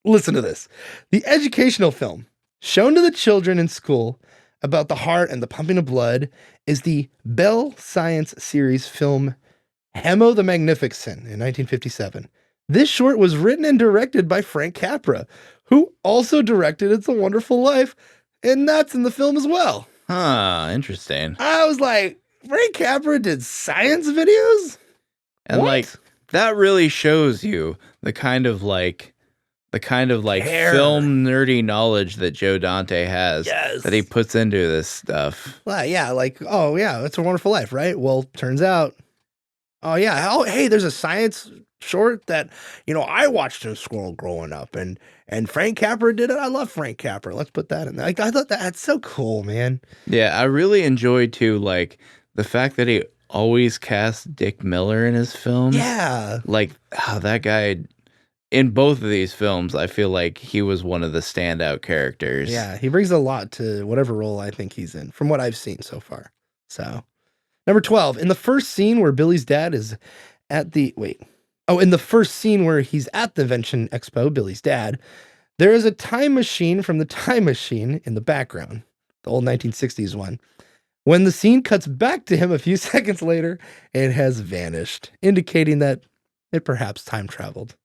listen to this. The educational film shown to the children in school about the heart and the pumping of blood is the Bell Science series film Hemo the Magnificent in 1957. This short was written and directed by Frank Capra, who also directed It's a Wonderful Life, and that's in the film as well. Huh, interesting. I was like, Frank Capra did science videos? And What? that really shows you the kind of Hair. film nerdy knowledge that Joe Dante has, Yes. that he puts into this stuff. Well, yeah, It's a Wonderful Life, right? Well, turns out, hey, there's a science short that, I watched in school growing up, and Frank Capra did it. I love Frank Capra. Let's put that in there. I thought that's so cool, man. Yeah, I really enjoyed too, the fact that he always casts Dick Miller in his films. Yeah. That guy, in both of these films, I feel like he was one of the standout characters. Yeah, he brings a lot to whatever role I think he's in, from what I've seen so far. So, number 12, in the first scene where Billy's dad is at the, in the first scene where he's at the Invention Expo, Billy's dad, there is a time machine from the Time Machine in the background, the old 1960s one. When the scene cuts back to him a few seconds later, it has vanished, indicating that it perhaps time traveled.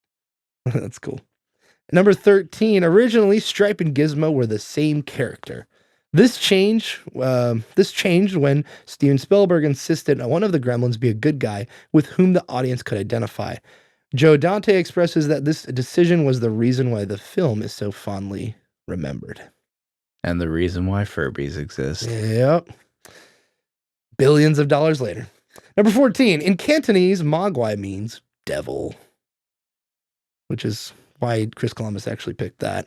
That's cool. Number 13, originally Stripe and Gizmo were the same character. This changed when Steven Spielberg insisted one of the Gremlins be a good guy with whom the audience could identify. Joe Dante expresses that this decision was the reason why the film is so fondly remembered. And the reason why Furbies exist. Yep. Billions of dollars later. Number 14, in Cantonese, Mogwai means devil, which is why Chris Columbus actually picked that.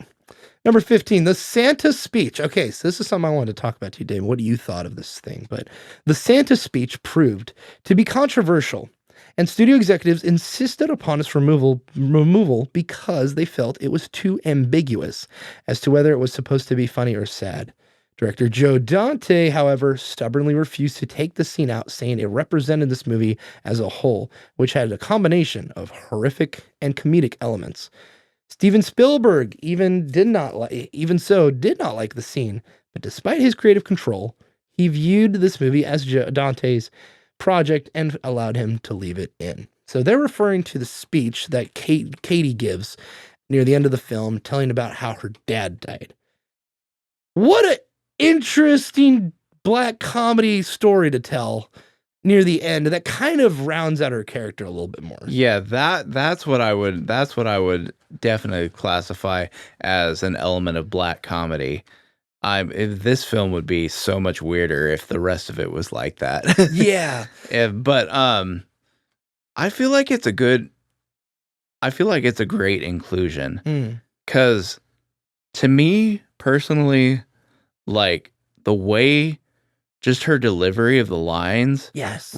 Number 15, the Santa speech. Okay, so this is something I wanted to talk about to you, Dave. What do you thought of this thing? But the Santa speech proved to be controversial, and studio executives insisted upon its removal because they felt it was too ambiguous as to whether it was supposed to be funny or sad. Director Joe Dante, however, stubbornly refused to take the scene out, saying it represented this movie as a whole, which had a combination of horrific and comedic elements. Steven Spielberg did not like the scene, but despite his creative control, he viewed this movie as Dante's project and allowed him to leave it in. So they're referring to the speech that Katie gives near the end of the film, telling about how her dad died. What an interesting black comedy story to tell near the end that kind of rounds out her character a little bit more. Yeah, that's what I would definitely classify as an element of black comedy. This film would be so much weirder if the rest of it was like that. Yeah. But I feel like it's a great inclusion. Cuz to me personally, the way just her delivery of the lines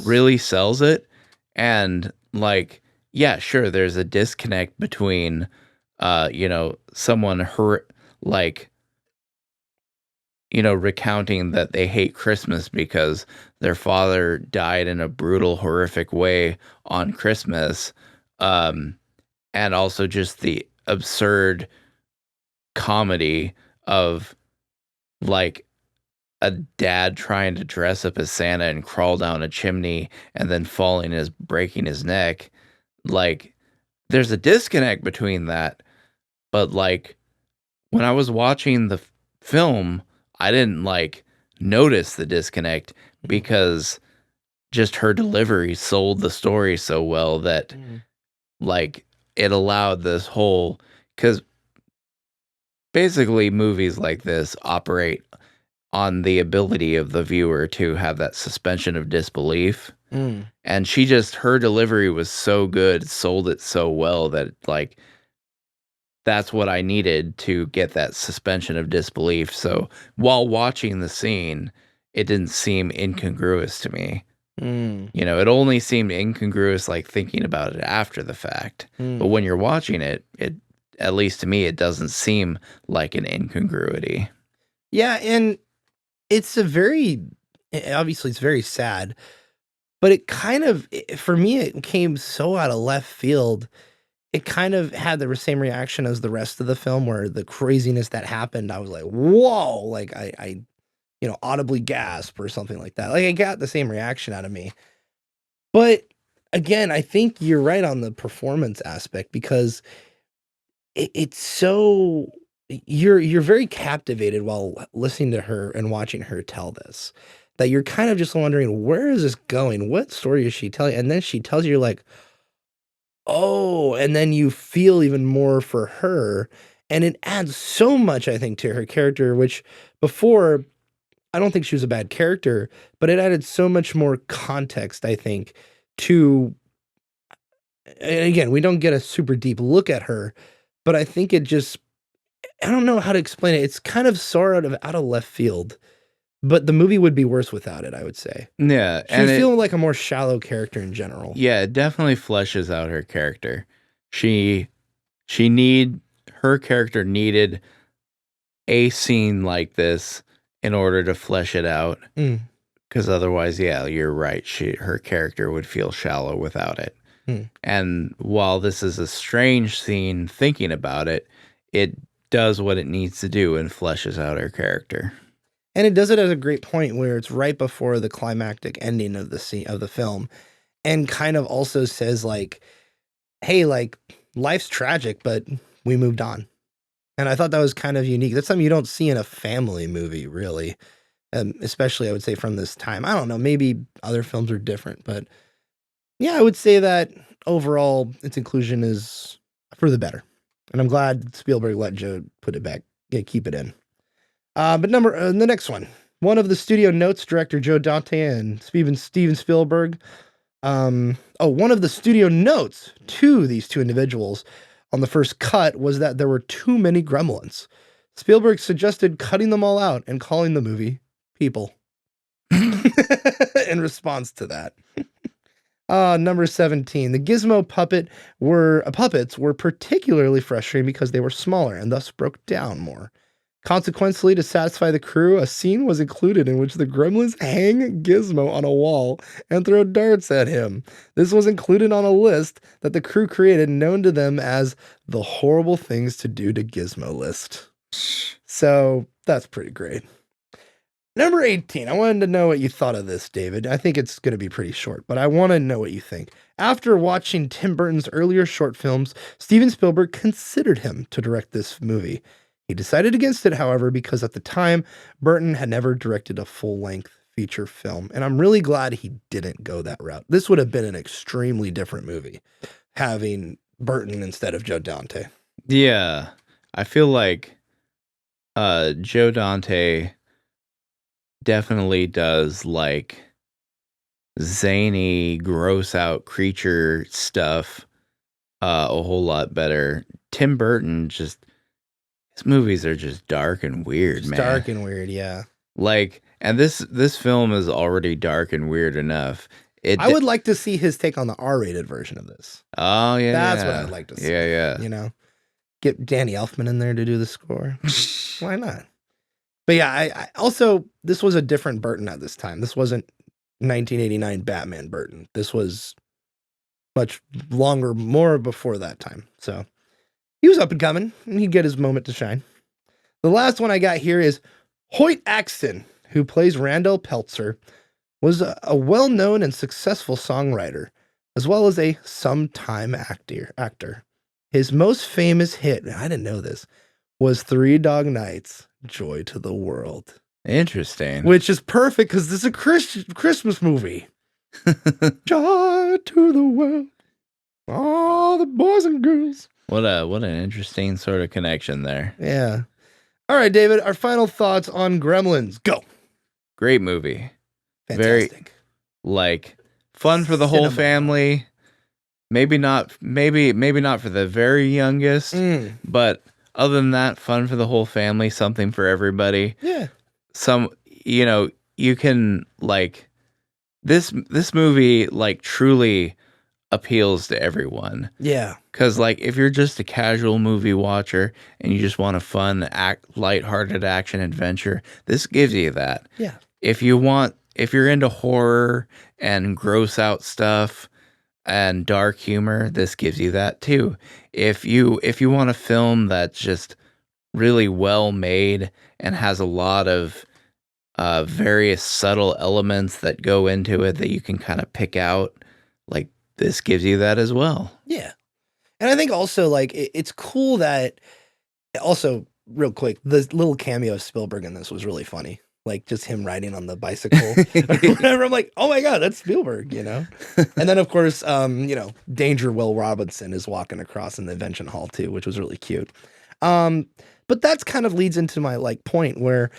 really sells it. And sure, there's a disconnect between someone recounting that they hate Christmas because their father died in a brutal, horrific way on Christmas. And also just the absurd comedy of like a dad trying to dress up as Santa and crawl down a chimney and then falling and breaking his neck. Like, there's a disconnect between that. But like, when I was watching the film, I didn't like notice the disconnect because just her delivery sold the story so well that like it allowed this whole, because basically movies like this operate on the ability of the viewer to have that suspension of disbelief. And her delivery was so good, sold it so well that like that's what I needed to get that suspension of disbelief. So while watching the scene, it didn't seem incongruous to me. It only seemed incongruous like thinking about it after the fact. But when you're watching it, at least to me, it doesn't seem like an incongruity. Yeah, and it's obviously it's very sad, but it kind of, for me, it came so out of left field. It kind of had the same reaction as the rest of the film where the craziness that happened, I was like, whoa, like I audibly gasp or something like that. Like I got the same reaction out of me. But again, I think you're right on the performance aspect because it's so, you're very captivated while listening to her and watching her tell this, that you're kind of just wondering, where is this going? What story is she telling? And then she tells you, you're like, oh, and then you feel even more for her. And it adds so much, I think, to her character, which before, I don't think she was a bad character, but it added so much more context, I think, to, and again, we don't get a super deep look at her, but I think it just, I don't know how to explain it. It's kind of sort of out of left field, but the movie would be worse without it, I would say. Yeah. She was feeling like a more shallow character in general. Yeah, it definitely fleshes out her character. Her character needed a scene like this in order to flesh it out. Because otherwise, yeah, you're right. Her character would feel shallow without it. And while this is a strange scene, thinking about it, it does what it needs to do and fleshes out her character. And it does it at a great point where it's right before the climactic ending of the scene of the film, and kind of also says like, hey, like life's tragic, but we moved on. And I thought that was kind of unique. That's something you don't see in a family movie, really. Especially, I would say, from this time. I don't know, maybe other films are different, but yeah, I would say that overall, its inclusion is for the better. And I'm glad Spielberg let Joe put it back, keep it in. But the next one of the studio notes, director Joe Dante and Steven Spielberg. One of the studio notes to these two individuals on the first cut was that there were too many gremlins. Spielberg suggested cutting them all out and calling the movie People. In response to that. Number 17. The Gizmo puppets were particularly frustrating because they were smaller and thus broke down more. Consequently, to satisfy the crew, a scene was included in which the gremlins hang Gizmo on a wall and throw darts at him. This was included on a list that the crew created, known to them as the horrible things to do to Gizmo list. So that's pretty great. Number 18. I wanted to know what you thought of this, David. I think it's going to be pretty short, but I want to know what you think. After watching Tim Burton's earlier short films, Steven Spielberg considered him to direct this movie. He decided against it, however, because at the time, Burton had never directed a full-length feature film, and I'm really glad he didn't go that route. This would have been an extremely different movie, having Burton instead of Joe Dante. Yeah, I feel like Joe Dante definitely does like zany, gross out creature stuff a whole lot better. Tim Burton his movies are just dark and weird, man. Dark and weird, yeah. Like, and this film is already dark and weird enough. I would like to see his take on the R-rated version of this. Oh yeah, that's what I'd like to see. Yeah. Get Danny Elfman in there to do the score. Why not? But yeah, I also, this was a different Burton at this time. This wasn't 1989 Batman Burton. This was much longer, more before that time. So he was up and coming, and he'd get his moment to shine. The last one I got here is Hoyt Axton, who plays Randall Peltzer, was a well-known and successful songwriter, as well as a sometime actor. His most famous hit, I didn't know this, was Three Dog Nights, Joy to the World. Interesting. Which is perfect because this is a Christmas movie. Joy to the world, all the boys and girls. What an interesting sort of connection there. Yeah. All right, David, our final thoughts on Gremlins. Go. Great movie. Fantastic. Very, fun for the whole family. Maybe not for the very youngest, but other than that, fun for the whole family, something for everybody. Yeah. You can this movie truly appeals to everyone. Yeah. Because if you're just a casual movie watcher and you just want a fun, lighthearted action adventure, this gives you that. Yeah. If you're into horror and gross out stuff and dark humor, this gives you that too. If you want a film that's just really well made and has a lot of various subtle elements that go into it that you can kind of pick out, this gives you that as well. Yeah. And I think also it's cool that also real quick, the little cameo of Spielberg in this was really funny. Just him riding on the bicycle or whatever. I'm like, oh my God, that's Spielberg, And then of course, Danger Will Robinson is walking across in the Invention Hall too, which was really cute. But that's kind of leads into my point where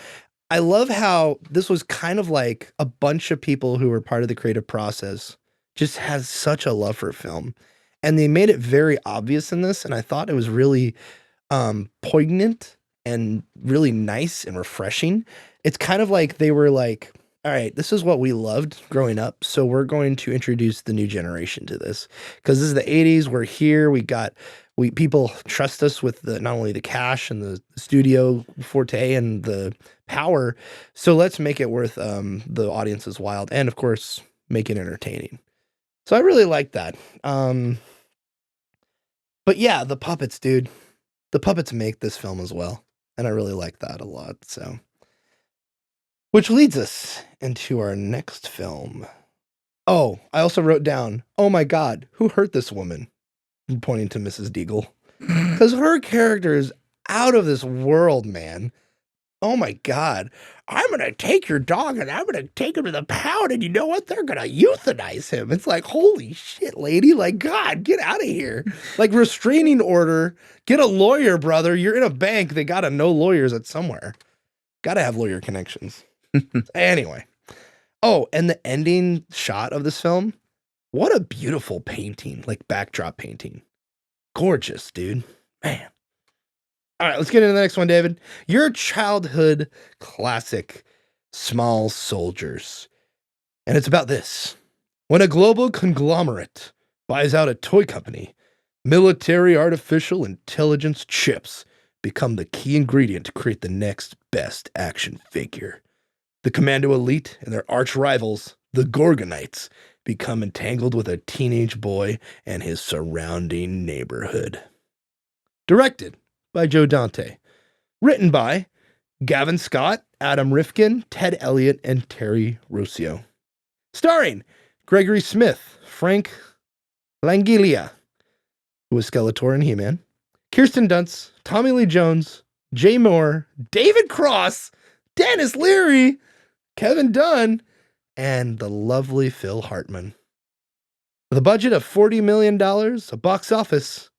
I love how this was kind of like a bunch of people who were part of the creative process just has such a love for film. And they made it very obvious in this. And I thought it was really poignant and really nice and refreshing. It's kind of like they were like, all right, this is what we loved growing up. So we're going to introduce the new generation to this. Because this is the 80s. We're here. People trust us with not only the cash and the studio forte and the power. So let's make it worth the audience's while. And of course, make it entertaining. So I really like that. But yeah, the puppets, dude. The puppets make this film as well. And I really like that a lot. So, which leads us into our next film. Oh, I also wrote down, oh my God, who hurt this woman? I'm pointing to Mrs. Deagle. Because her character is out of this world, man. Oh my God. I'm going to take your dog and I'm going to take him to the pound. And you know what? They're going to euthanize him. It's like, holy shit, lady. God, get out of here. Restraining order. Get a lawyer, brother. You're in a bank. They got to know lawyers at somewhere. Got to have lawyer connections. Anyway. Oh, and the ending shot of this film. What a beautiful painting. Backdrop painting. Gorgeous, dude. Man. All right, let's get into the next one, David. Your childhood classic, Small Soldiers. And it's about this. When a global conglomerate buys out a toy company, military artificial intelligence chips become the key ingredient to create the next best action figure. The Commando Elite and their arch rivals, the Gorgonites, become entangled with a teenage boy and his surrounding neighborhood. Directed by Joe Dante. Written by Gavin Scott, Adam Rifkin, Ted Elliott, and Terry Rossio. Starring Gregory Smith, Frank Langella, who was Skeletor in He-Man, Kirsten Dunst, Tommy Lee Jones, Jay Moore, David Cross, Dennis Leary, Kevin Dunn, and the lovely Phil Hartman. With a budget of $40 million, a box office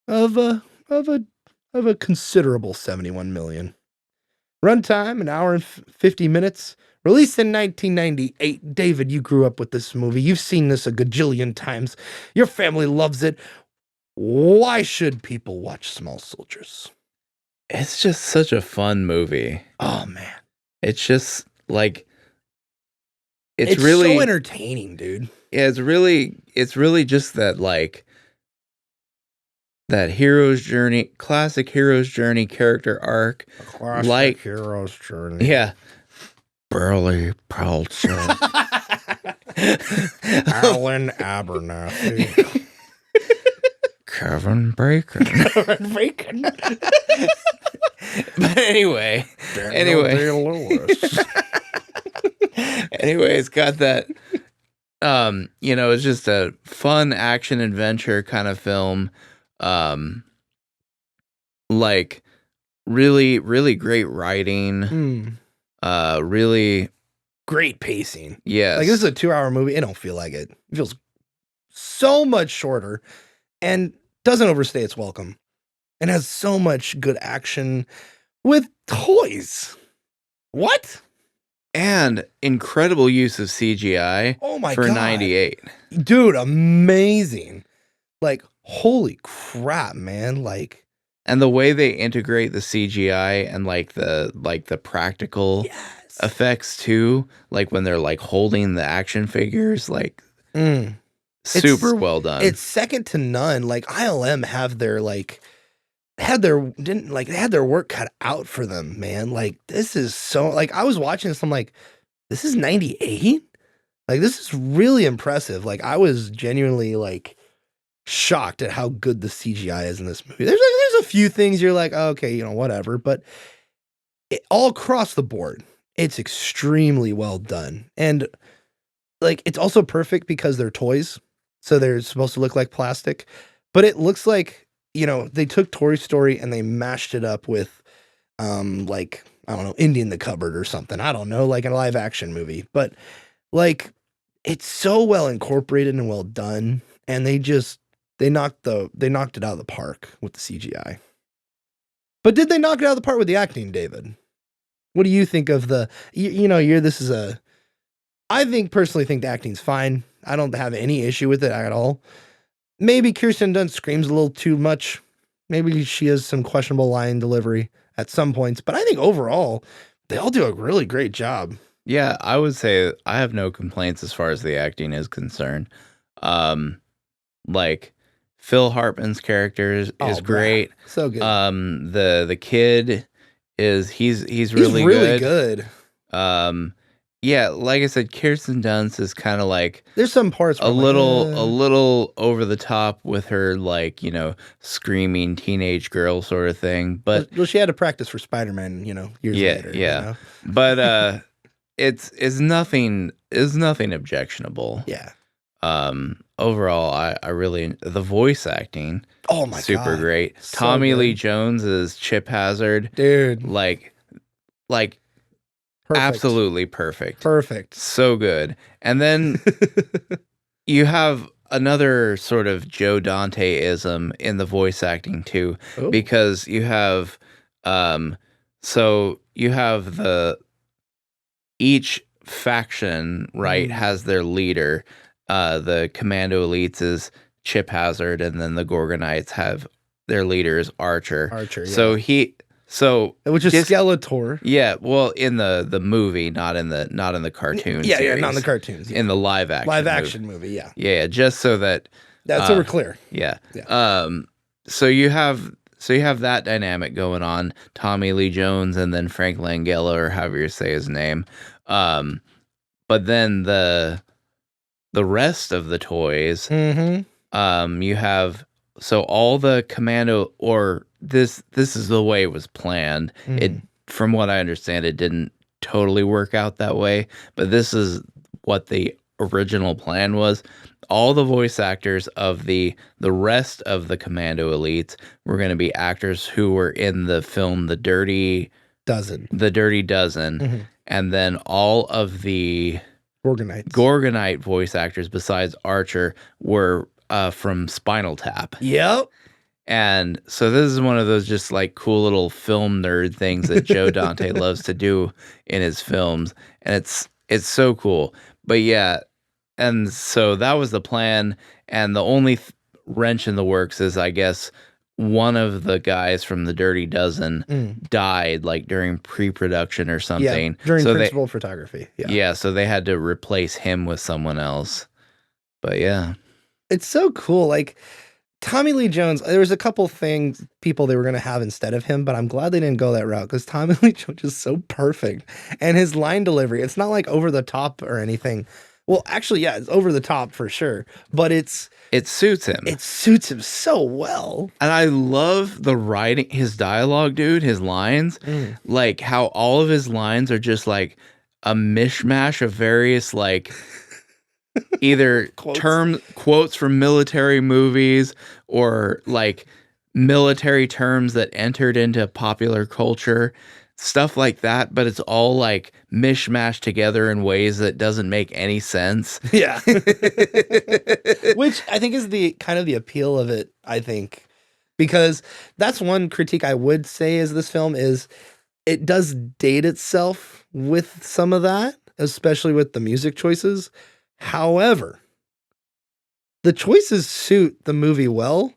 of a considerable $71 million. Runtime, 1 hour and 50 minutes. Released in 1998. David, you grew up with this movie. You've seen this a gajillion times. Your family loves it. Why should people watch Small Soldiers? It's just such a fun movie. Oh, man. It's just it's really so entertaining, dude. Yeah, it's really just that that hero's journey, classic hero's journey character arc. Classic hero's journey. Yeah. Burly Peltzer. Alan Abernathy. Kevin Bacon. Kevin Bacon. But anyway. Daniel Day-Lewis. Anyway, it's got that, it's just a fun action adventure kind of film. Like really, really great writing. Really great pacing. Yes. Like this is a 2-hour movie. It don't feel like it. It feels so much shorter and doesn't overstay its welcome. And has so much good action with toys. What? And incredible use of CGI for God. 98. Dude, amazing. Like, holy crap, man. Like, and the way they integrate the CGI and like the practical effects too, like when they're like holding the action figures, like super well done. It's second to none. Like ILM have their they had their work cut out for them, man. Like this is so like I was watching this, I'm like, this is 98? Like this is really impressive. Like I was genuinely like shocked at how good the CGI is in this movie. There's a few things you're like, oh, okay, whatever, but all across the board, it's extremely well done. And like it's also perfect because they're toys, so they're supposed to look like plastic, but it looks like they took Toy Story and they mashed it up with, like, I don't know, Indie in the Cupboard or something. I don't know, like a live action movie. But, like, it's so well incorporated and well done. And they knocked it out of the park with the CGI. But did they knock it out of the park with the acting, David? What do you think of I personally think the acting's fine. I don't have any issue with it at all. Maybe Kirsten Dunst screams a little too much. Maybe she has some questionable line delivery at some points. But I think overall, they all do a really great job. Yeah, I would say I have no complaints as far as the acting is concerned. Like Phil Hartman's character is great. So good. The kid he's really good. Yeah, like I said, Kirsten Dunst is kind of like there's some parts a little over the top with her, like screaming teenage girl sort of thing. But well, she had to practice for Spider-Man, years later. Yeah. But it's nothing objectionable. Yeah. Overall, I really the voice acting. Oh my super God. great. So Tommy good. Lee Jones is Chip Hazard, dude. Like. Perfect. Absolutely perfect. Perfect. So good. And then you have another sort of Joe Dante-ism in the voice acting too, because you have each faction, right, has their leader. The Commando Elites is Chip Hazard, and then the Gorgonites have their leader is Archer. Yeah. Which is Skeletor. Yeah, well, in the movie, not in the cartoon. Yeah, not in the cartoons. Yeah. In the live action movie. Yeah. Yeah, just so that so we're clear. Yeah. So you have that dynamic going on. Tommy Lee Jones and then Frank Langella, or however you say his name. But then the rest of the toys, you have all the commando, or this is the way it was planned. It, from what I understand, it didn't totally work out that way, but this is what the original plan was. All the voice actors of the rest of the Commando Elites were going to be actors who were in the film The Dirty Dozen. And then all of the Gorgonite voice actors besides Archer were from Spinal Tap. Yep. And so this is one of those just like cool little film nerd things that Joe Dante loves to do in his films. And it's so cool. But yeah, and so that was the plan. And the only wrench in the works is, I guess, one of the guys from The Dirty Dozen died like during pre-production or something. Yeah, during principal photography. Yeah, so they had to replace him with someone else. But yeah. It's so cool. Like, Tommy Lee Jones, there was a couple people they were going to have instead of him, but I'm glad they didn't go that route because Tommy Lee Jones is so perfect. And his line delivery, it's not like over the top or anything. Well, actually, yeah, it's over the top for sure, but it suits him. It suits him so well. And I love the writing, his dialogue, dude, his lines, like how all of his lines are just like a mishmash of various like either quotes from military movies or like military terms that entered into popular culture, stuff like that, but it's all like mishmashed together in ways that doesn't make any sense. Yeah. Which I think is the kind of the appeal of it, I think. Because that's one critique I would say is this film is it does date itself with some of that, especially with the music choices. However, the choices suit the movie well,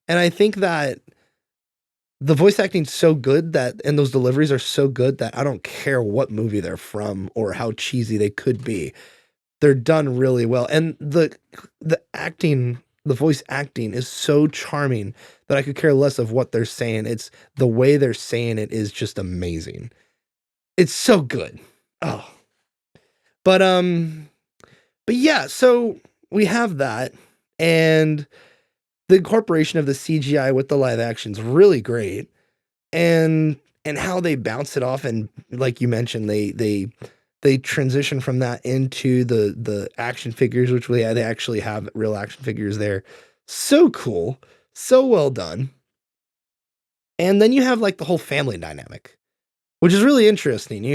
and I think that the voice acting's so good that, and those deliveries are so good that I don't care what movie they're from or how cheesy they could be. They're done really well, and the acting, the voice acting is so charming that I could care less of what they're saying. It's the way they're saying it is just amazing. It's so good. Oh, but yeah, so we have that, and the incorporation of the CGI with the live action is really great, and how they bounce it off, and like you mentioned, they transition from that into the action figures, which they actually have real action figures there. So cool, so well done. And then you have like the whole family dynamic, which is really interesting.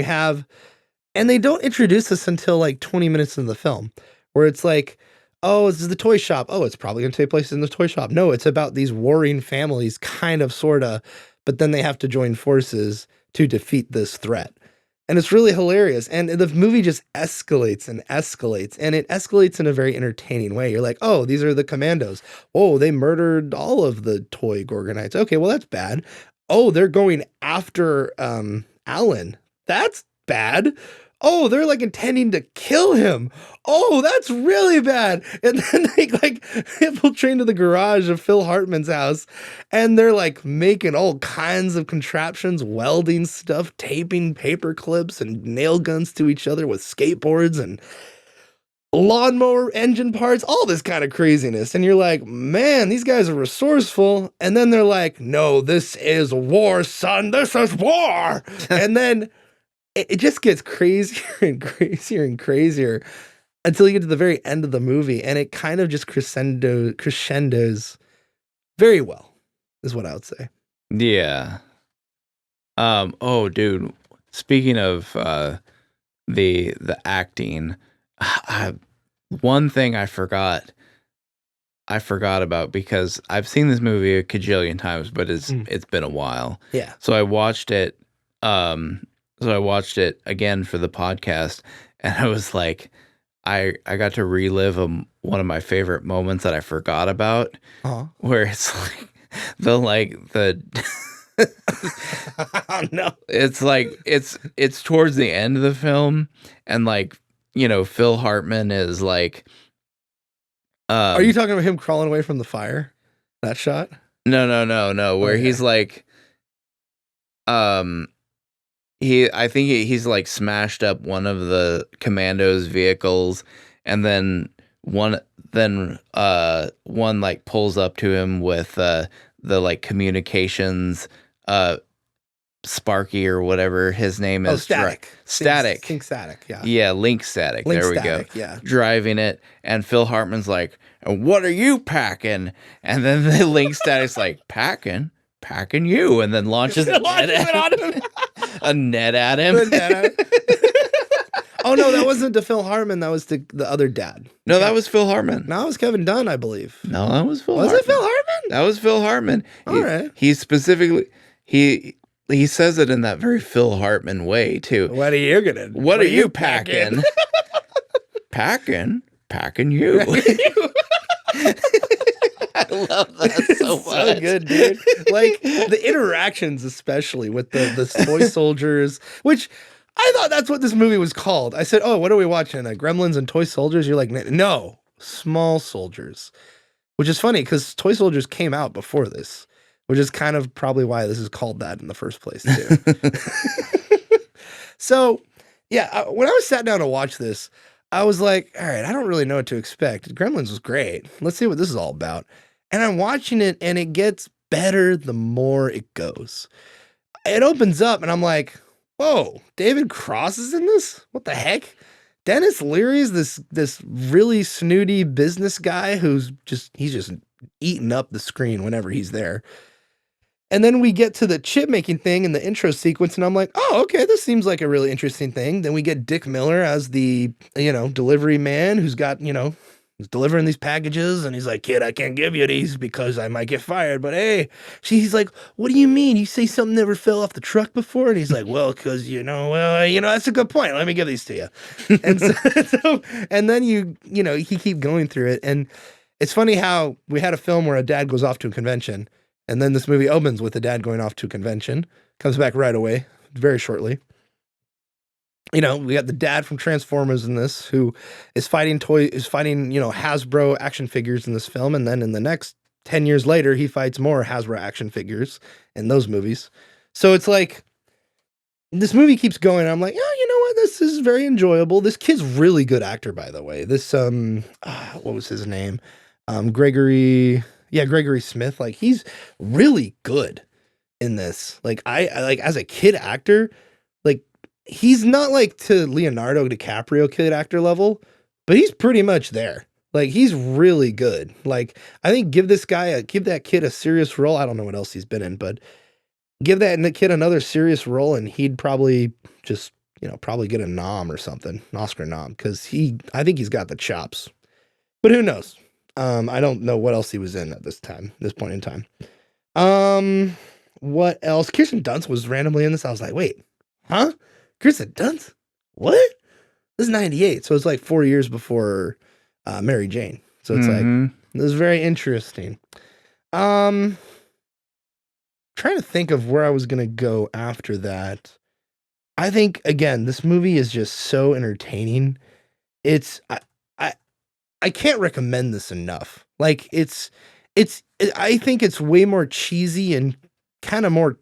And they don't introduce this until like 20 minutes into the film, where it's like, oh, this is the toy shop. Oh, it's probably going to take place in the toy shop. No, it's about these warring families, kind of, sort of, but then they have to join forces to defeat this threat. And it's really hilarious. And the movie just escalates and escalates, and it escalates in a very entertaining way. You're like, oh, these are the commandos. Oh, they murdered all of the toy Gorgonites. Okay, well, that's bad. Oh, they're going after Alan. That's bad. Oh, they're like intending to kill him. Oh, that's really bad. And then they like infiltrate into the garage of Phil Hartman's house, and they're like making all kinds of contraptions, welding stuff, taping paper clips and nail guns to each other with skateboards and lawnmower engine parts, all this kind of craziness. And you're like, man, these guys are resourceful. And then they're like, no, this is war, son. This is war. And then it just gets crazier and crazier and crazier until you get to the very end of the movie, and it kind of just crescendos very well, is what I would say. Yeah. Oh, dude. Speaking of the acting, one thing I forgot about, because I've seen this movie a cajillion times, but it's been a while. Yeah. So I watched it. So I watched it again for the podcast, and I was like, I got to relive one of my favorite moments that I forgot about, where it's like the oh, no. It's like it's towards the end of the film, and like, you know, Phil Hartman is like, are you talking about him crawling away from the fire? That shot? No. Where he's like, he's like smashed up one of the commandos' vehicles, and then one like pulls up to him with the like communications Sparky or whatever his name is. Static. Think Static, yeah. Yeah, Link Static. Link there we Static, go. Yeah. Driving it, and Phil Hartman's like, "What are you packing?" And then the Link Static's like, "Packing you," and then launches a net at him. Oh no, that wasn't to Phil Hartman. That was to the other dad. No, that was Phil Hartman. No, it was Kevin Dunn, I believe. No, that was Phil. Was Hartman. it Phil Hartman? That was Phil Hartman. All right. He specifically he says it in that very Phil Hartman way too. What are you packing? Packing you. I love that so much. So good, dude. Like the interactions, especially with the toy soldiers, which I thought that's what this movie was called. I said, "Oh, what are we watching? Gremlins and toy soldiers?" You're like, "No, small soldiers." which is funny because Toy Soldiers came out before this, which is kind of probably why this is called that in the first place too. So, yeah, when I was sat down to watch this, I was like, all right, I don't really know what to expect. Gremlins was great. Let's see what this is all about. And I'm watching it, and it gets better the more it goes. It opens up, and I'm like, whoa, David Cross is in this? What the heck? Dennis Leary's this really snooty business guy who's he's just eating up the screen whenever he's there. And then we get to the chip making thing in the intro sequence, and I'm like, oh, okay, this seems like a really interesting thing. Then we get Dick Miller as the, delivery man who's got, who's delivering these packages, and he's like, kid, I can't give you these because I might get fired. But hey, he's like, what do you mean? You say something never fell off the truck before? And he's like, well, because, that's a good point. Let me give these to you. And and then he keep going through it. And it's funny how we had a film where a dad goes off to a convention. And then this movie opens with the dad going off to a convention, comes back right away, very shortly. We got the dad from Transformers in this who is fighting Hasbro action figures in this film. And then in the next 10 years later, he fights more Hasbro action figures in those movies. So it's like, this movie keeps going. I'm like, oh, you know what? This is very enjoyable. This kid's really good actor, by the way. This, what was his name? Gregory Smith. Like, he's really good in this. Like, I as a kid actor, like, he's not like to Leonardo DiCaprio kid actor level, but he's pretty much there. Like, he's really good. Like, I think give that kid a serious role. I don't know what else he's been in, but give that kid another serious role, and he'd probably just, probably get a nom or something, an Oscar nom, because I think he's got the chops. But who knows? I don't know what else he was in at this point in time. What else? Kirsten Dunst was randomly in this. I was like, wait, huh? Kirsten Dunst? What? This is 98, so it's like 4 years before Mary Jane. So it's like, this is very interesting. Trying to think of where I was going to go after that. I think, again, this movie is just so entertaining. I can't recommend this enough. Like, I think it's way more cheesy and kind of more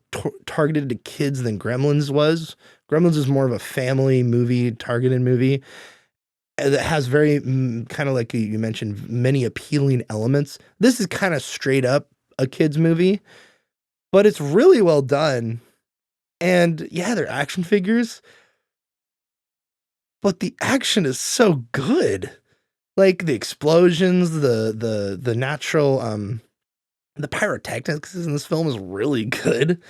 targeted to kids than Gremlins was. Gremlins is more of a family movie, targeted movie that has very, kind of like you mentioned, many appealing elements. This is kind of straight up a kid's movie, but it's really well done. And yeah, they're action figures, but the action is so good. Like, the explosions, the natural, the pyrotechnics in this film is really good.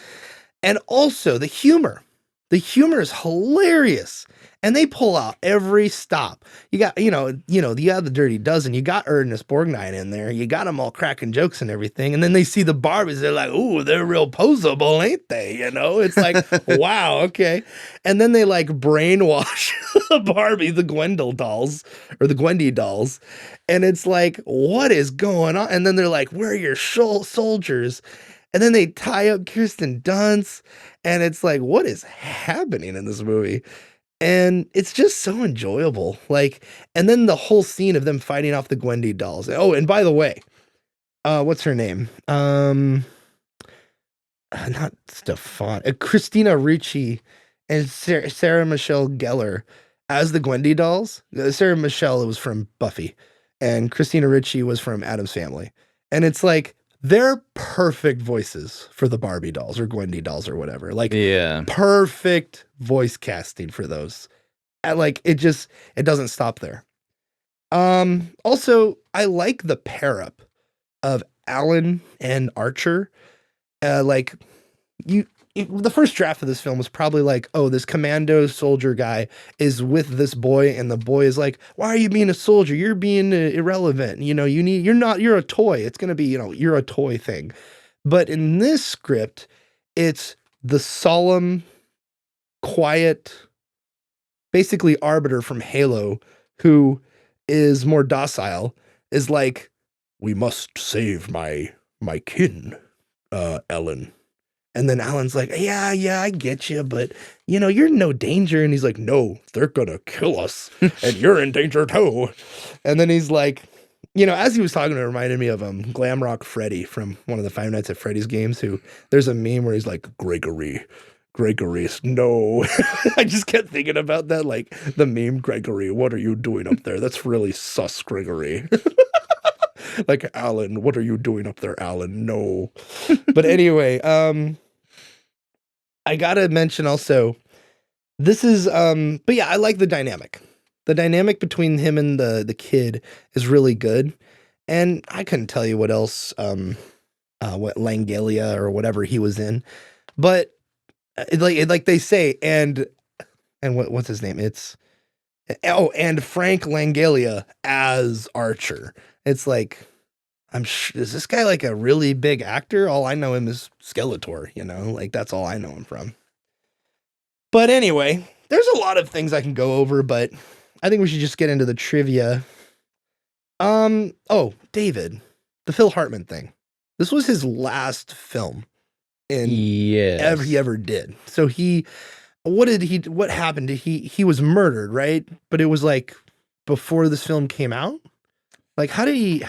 And also the humor. The humor is hilarious. And they pull out every stop. You got, the Dirty Dozen. You got Ernest Borgnine in there. You got them all cracking jokes and everything. And then they see the Barbies. They're like, ooh, they're real posable, ain't they? It's like, wow, okay. And then they like brainwash the Barbie, the Gwendol dolls, or the Gwendy dolls. And it's like, what is going on? And then they're like, we're your soldiers. And then they tie up Kirsten Dunst. And it's like, what is happening in this movie? And it's just so enjoyable. Like, and then the whole scene of them fighting off the Gwendy dolls. Oh, and by the way, what's her name? Not Stefan. Christina Ricci and Sarah Michelle Gellar as the Gwendy dolls. Sarah Michelle was from Buffy, and Christina Ricci was from Addams Family. And it's like, they're perfect voices for the Barbie dolls or Gwendy dolls or whatever. Like, yeah, perfect voice casting for those. And like, it doesn't stop there. Also, I like the pair up of Alan and Archer. The first draft of this film was probably like, oh, this commando soldier guy is with this boy, and the boy is like, why are you being a soldier? You're being irrelevant. You're a toy. It's going to be, you're a toy thing. But in this script, it's the solemn, quiet, basically arbiter from Halo, who is more docile, is like, we must save my kin, Ellen. And then Alan's like, yeah, I get you, but, you're in no danger. And he's like, no, they're going to kill us, and you're in danger too. And then he's like, as he was talking, it reminded me of Glamrock Freddy from one of the Five Nights at Freddy's games. There's a meme where he's like, Gregory, no. I just kept thinking about that, like the meme, Gregory, what are you doing up there? That's really sus, Gregory. Like, Alan, what are you doing up there, Alan? No. But anyway, I gotta mention also, this is but yeah, I like the dynamic. The dynamic between him and the kid is really good. And I couldn't tell you what else, what Langalia or whatever he was in. But like they say, and what's his name? It's and Frank Langalia as Archer. It's like, is this guy like a really big actor? All I know him is Skeletor, like that's all I know him from. But anyway, there's a lot of things I can go over, but I think we should just get into the trivia. Oh, David, the Phil Hartman thing. This was his last film he ever did. So what happened? He was murdered, right? But it was like before this film came out. Like, how did he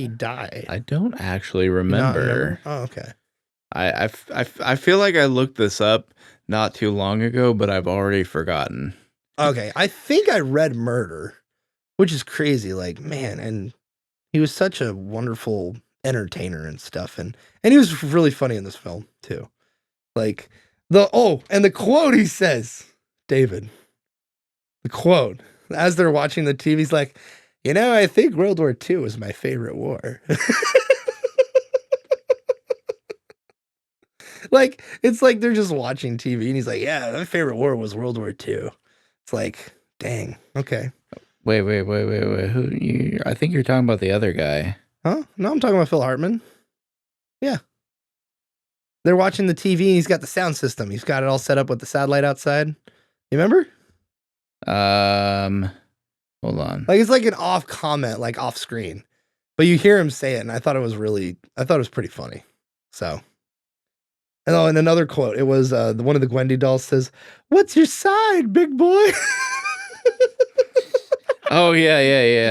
die? I don't actually remember. Oh, okay. I feel like I looked this up not too long ago, but I've already forgotten. Okay, I think I read Murder, which is crazy. Like, man, and he was such a wonderful entertainer and stuff, and he was really funny in this film too. Like and the quote he says, David, the quote as they're watching the TV, he's like, I think World War II was my favorite war. Like, it's like they're just watching TV and he's like, yeah, my favorite war was World War II. It's like, dang, okay. Wait. I think you're talking about the other guy. Huh? No, I'm talking about Phil Hartman. Yeah. They're watching the TV and he's got the sound system. He's got it all set up with the satellite outside. You remember? Hold on. Like, it's like an off comment, like off screen. But you hear him say it, and I thought it was pretty funny. So. And another quote, it was one of the Gwendy dolls says, "What's your side, big boy?" Oh yeah.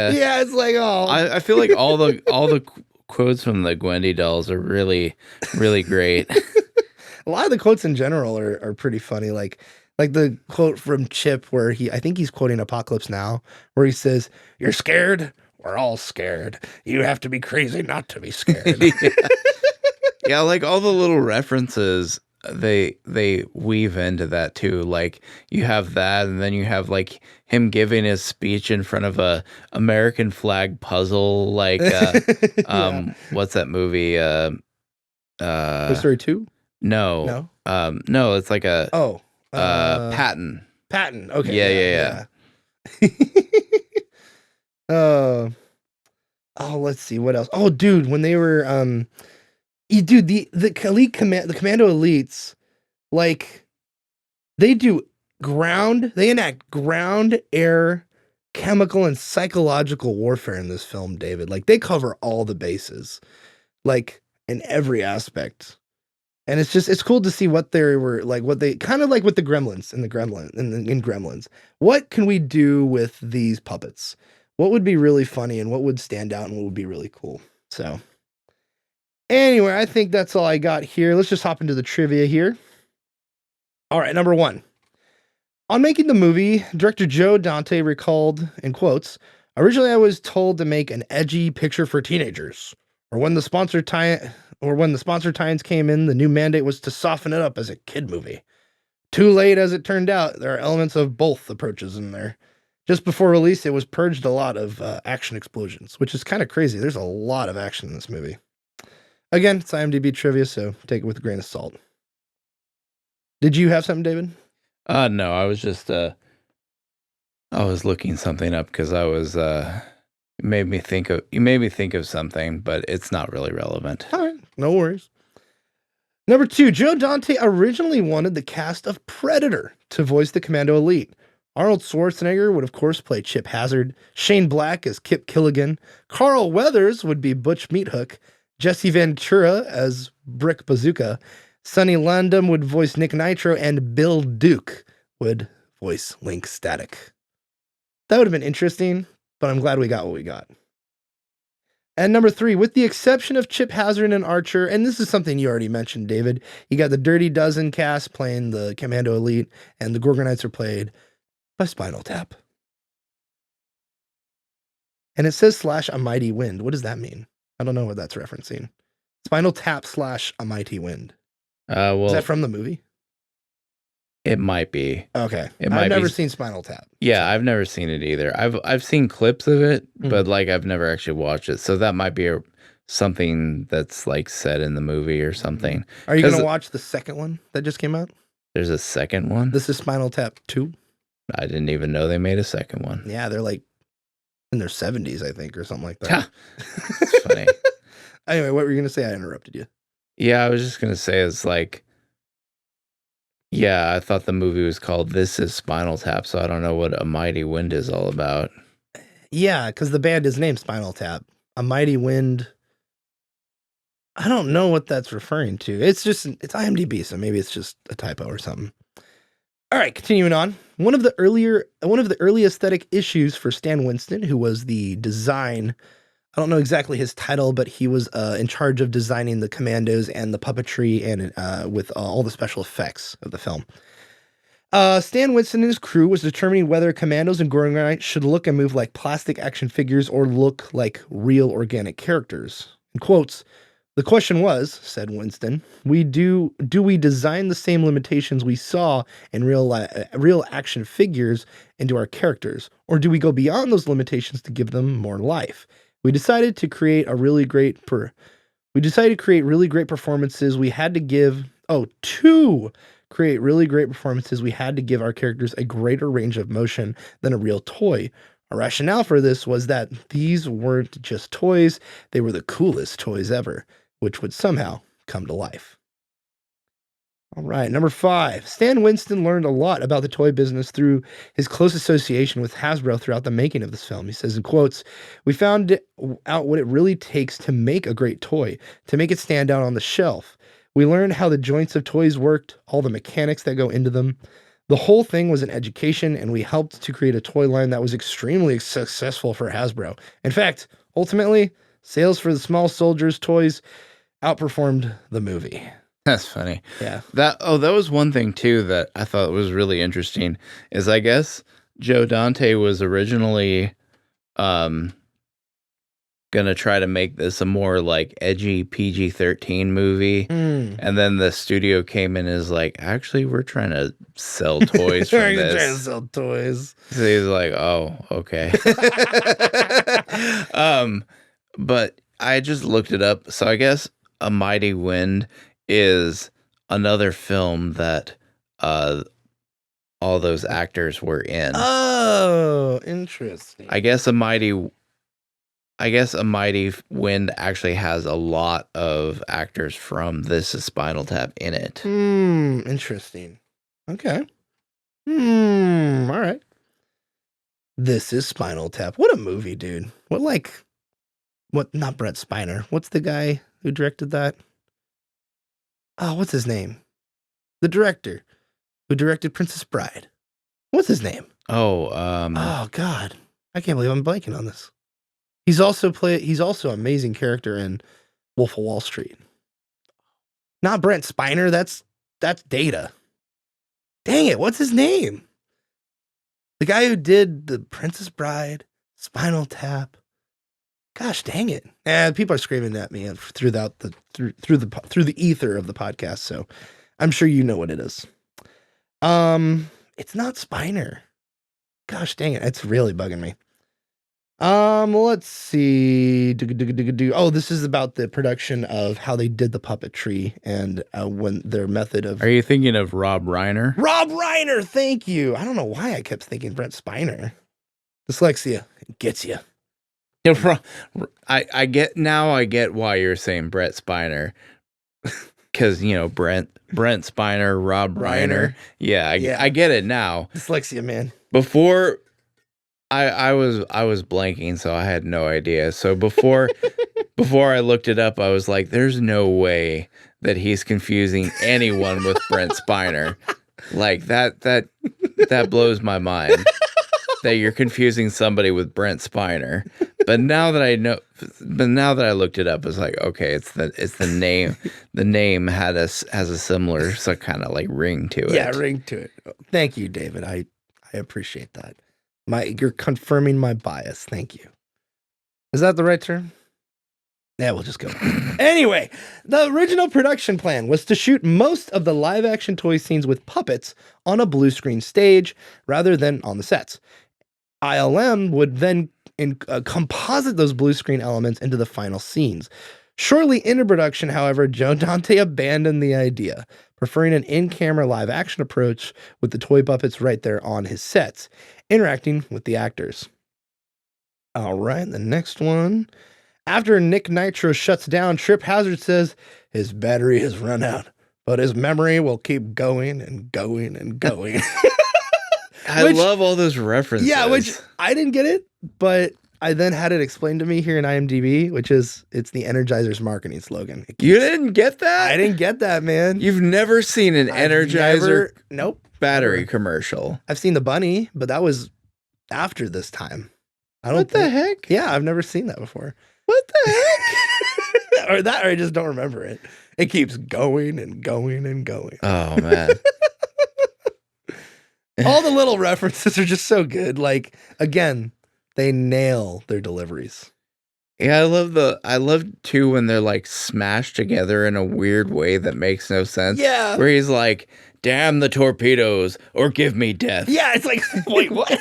Yeah, it's like, oh. I feel like all the quotes from the Gwendy dolls are really, really great. A lot of the quotes in general are pretty funny. Like the quote from Chip where I think he's quoting Apocalypse Now, where he says, "You're scared? We're all scared. You have to be crazy not to be scared." Yeah, like all the little references they weave into that too. Like you have that, and then you have like him giving his speech in front of a American flag puzzle. Like, what's that movie? Toy Story 2? No, no, it's like a Patton. Patton. Okay. Yeah. Let's see what else. Oh, dude, when they were the elite the commando elites, like they enact ground, air, chemical, and psychological warfare in this film, David. Like they cover all the bases, like in every aspect. And it's cool to see what they were like, what they kind of like with the Gremlins in Gremlins. What can we do with these puppets? What would be really funny and what would stand out and what would be really cool? So anyway, I think that's all I got here. Let's just hop into the trivia here. All right, number 1. On making the movie, director Joe Dante recalled, in quotes, "Originally I was told to make an edgy picture for teenagers. Or when the sponsor tie-ins came in, the new mandate was to soften it up as a kid movie. Too late, as it turned out, there are elements of both approaches in there. Just before release, it was purged a lot of action explosions, which is kind of crazy. There's a lot of action in this movie. Again, it's IMDb trivia, so take it with a grain of salt." Did you have something, David? No, I was just I was looking something up because I was you made me think of something, but it's not really relevant. All right, no worries. Number 2, Joe Dante originally wanted the cast of Predator to voice the Commando Elite. Arnold Schwarzenegger would, of course, play Chip Hazard. Shane Black as Kip Killigan. Carl Weathers would be Butch Meathook. Jesse Ventura as Brick Bazooka. Sonny Landham would voice Nick Nitro. And Bill Duke would voice Link Static. That would have been interesting, but I'm glad we got what we got. And number 3, with the exception of Chip Hazard and Archer, and this is something you already mentioned, David, you got the Dirty Dozen cast playing the Commando Elite, and the Gorgonites are played by Spinal Tap. And it says / a mighty wind. What does that mean? I don't know what that's referencing. Spinal Tap / a mighty wind. Well, is that from the movie? It might be. Okay. I've never seen Spinal Tap. Yeah, I've never seen it either. I've seen clips of it, but like I've never actually watched it. So that might be something that's like said in the movie or something. Are you going to watch the second one that just came out? There's a second one? This is Spinal Tap 2. I didn't even know they made a second one. Yeah, they're like in their 70s, I think, or something like that. That's funny. Anyway, what were you going to say? I interrupted you. Yeah, I was just going to say it's like, yeah, I thought the movie was called This is Spinal Tap, so I don't know what A Mighty Wind is all about. Yeah, because the band is named Spinal Tap. A Mighty Wind, I don't know what that's referring to. It's IMDb, so maybe it's just a typo or something. All right, continuing on. One of the early aesthetic issues for Stan Winston, who was the design, I don't know exactly his title, but he was in charge of designing the commandos and the puppetry and with all the special effects of the film. Stan Winston and his crew was determining whether commandos and Gorgonites should look and move like plastic action figures or look like real organic characters. In quotes, the question was, said Winston, do we design the same limitations we saw in real action figures into our characters, or do we go beyond those limitations to give them more life? We decided to create really great performances. We had to give our characters a greater range of motion than a real toy. Our rationale for this was that these weren't just toys, they were the coolest toys ever, which would somehow come to life. All right, number 5. Stan Winston learned a lot about the toy business through his close association with Hasbro throughout the making of this film. He says in quotes, "We found out what it really takes to make a great toy, to make it stand out on the shelf. We learned how the joints of toys worked, all the mechanics that go into them. The whole thing was an education, and we helped to create a toy line that was extremely successful for Hasbro. In fact, ultimately, sales for the small soldiers' toys outperformed the movie." That's funny. Yeah. That was one thing too that I thought was really interesting is I guess Joe Dante was originally gonna try to make this a more like edgy PG-13 movie. And then the studio came in and is like, actually we're trying to sell toys from We're this. trying to sell toys. So he's like, oh, okay. But I just looked it up. So I guess A Mighty Wind is another film that all those actors were in. Oh, interesting. I guess A Mighty Wind actually has a lot of actors from This is Spinal Tap in it. Interesting. Okay. All right. This is Spinal Tap. What a movie, dude. Not Brett Spiner. What's the guy who directed that? Oh, what's his name? The director who directed Princess Bride. What's his name? Oh, oh God. I can't believe I'm blanking on this. He's also an amazing character in Wolf of Wall Street. Not Brent Spiner, that's Data. Dang it, what's his name? The guy who did the Princess Bride, Spinal Tap. Gosh dang it. And people are screaming at me through the ether of the podcast, so I'm sure you know what it is. It's not Spiner. Gosh dang it, it's really bugging me. Let's see. Oh, this is about the production of how they did the puppetry and when their method of. Are you thinking of Rob Reiner? Rob Reiner, thank you. I don't know why I kept thinking Brent Spiner. Dyslexia gets you. I get why you're saying Brett Spiner, because Brent Spiner, Rob Reiner. Yeah, I get it now. Dyslexia, man. Before, I was blanking, so I had no idea. So before I looked it up, I was like, "There's no way that he's confusing anyone with Brent Spiner." Like that blows my mind. That you're confusing somebody with Brent Spiner. But now that I know, but now that I looked it up, it's like, okay, it's the name. The name has a similar kind of like ring to it. Yeah, ring to it. Thank you, David. I appreciate that. You're confirming my bias. Thank you. Is that the right term? Yeah, we'll just go. Anyway, the original production plan was to shoot most of the live action toy scenes with puppets on a blue screen stage rather than on the sets. ILM would then composite those blue screen elements into the final scenes. Shortly into production, however, Joe Dante abandoned the idea, preferring an in-camera live action approach with the toy puppets right there on his sets, interacting with the actors. All right, the next one. After Nick Nitro shuts down, Trip Hazard says his battery has run out, but his memory will keep going and going and going. I love all those references. Yeah, which I didn't get it, but I then had it explained to me here in IMDb, it's the Energizer's marketing slogan. You didn't get that? I didn't get that, man. You've never seen an Energizer nope, battery never. Commercial. I've seen the bunny, but that was after this time. What the heck? Yeah, I've never seen that before. What the heck? or I just don't remember it. It keeps going and going and going. Oh, man. All the little references are just so good. Like, again, they nail their deliveries. Yeah, I love too when they're like smashed together in a weird way that makes no sense. Yeah. Where he's like, damn the torpedoes or give me death. Yeah, it's like, wait, what?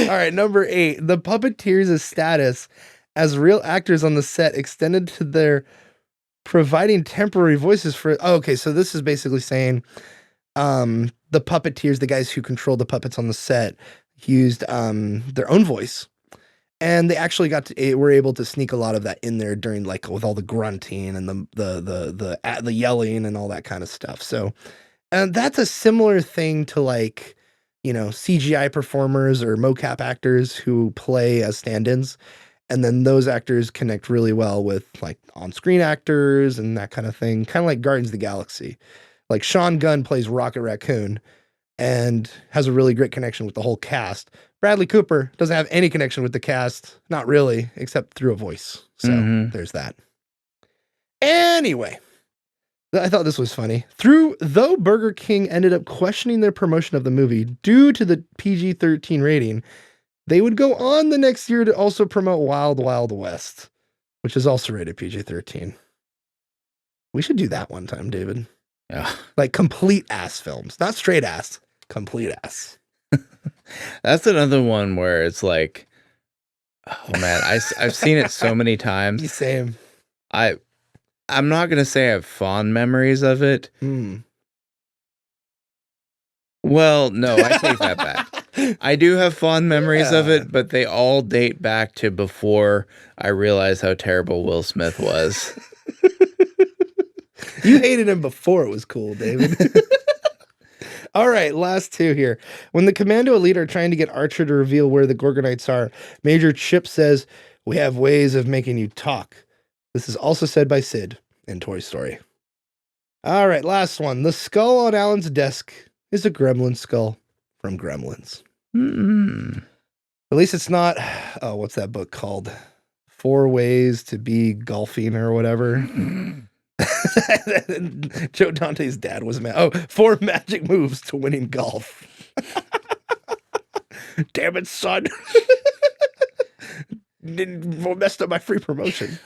All right, number 8. The Puppeteers' status as real actors on the set extended to their providing temporary voices for... Oh, okay, so this is basically saying the puppeteers, the guys who controlled the puppets on the set, used their own voice. And they actually were able to sneak a lot of that in there during, like, with all the grunting and the yelling and all that kind of stuff. So that's a similar thing to, like, you know, CGI performers or mocap actors who play as stand-ins. And then those actors connect really well with, like, on-screen actors and that kind of thing. Kind of like Guardians of the Galaxy. Like, Sean Gunn plays Rocket Raccoon and has a really great connection with the whole cast. Bradley Cooper doesn't have any connection with the cast. Not really, except through a voice. So there's that. Anyway, I thought this was funny. Though Burger King ended up questioning their promotion of the movie due to the PG-13 rating, they would go on the next year to also promote Wild Wild West, which is also rated PG-13. We should do that one time, David. Yeah. Like complete ass films. Not straight ass, complete ass. That's another one where it's like, oh man, I've seen it so many times. Same. I'm not gonna say I have fond memories of it. Well, no, I take that back. I do have fond memories of it, but they all date back to before I realized how terrible Will Smith was. You hated him before it was cool, David. All right, last two here. When the Commando Elite are trying to get Archer to reveal where the Gorgonites are, Major Chip says, "We have ways of making you talk." This is also said by Sid in Toy Story. All right, last one. The skull on Alan's desk is a gremlin skull from Gremlins. At least it's not, oh, what's that book called? 4 Ways to Be Golfing or whatever. Joe Dante's dad was mad. Oh, 4 magic moves to winning golf. Damn it, son. Messed up my free promotion.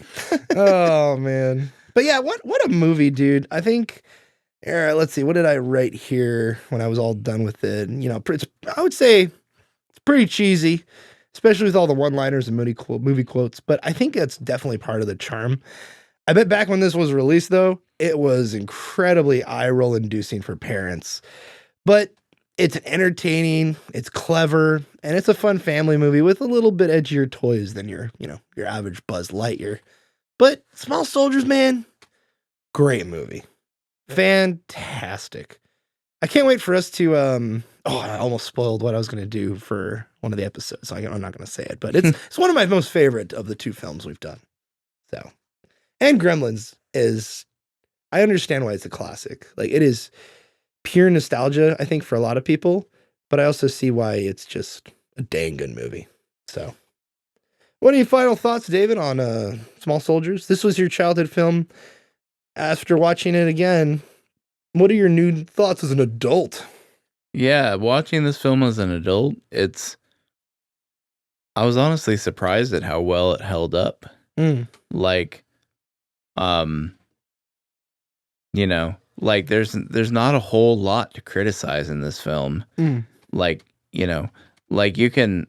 Oh, man. But yeah, what a movie, dude. I think, let's see, what did I write here when I was all done with it? You know, I would say it's pretty cheesy, especially with all the one-liners and movie quotes, but I think that's definitely part of the charm. I bet back when this was released, though, it was incredibly eye-roll inducing for parents. But it's entertaining, it's clever, and it's a fun family movie with a little bit edgier toys than your average Buzz Lightyear. But Small Soldiers, man, great movie. Fantastic. I can't wait for us to, I almost spoiled what I was going to do for one of the episodes, so I'm not going to say it, but it's one of my most favorite of the 2 films we've done. So, and Gremlins is, I understand why it's a classic. Like, it is pure nostalgia, I think, for a lot of people, but I also see why it's just a dang good movie. So, Any final thoughts, David, on Small Soldiers? This was your childhood film. After watching it again, what are your new thoughts as an adult? Yeah, watching this film as an adult, I was honestly surprised at how well it held up. Like, you know, like there's not a whole lot to criticize in this film. Like, you know, like you can,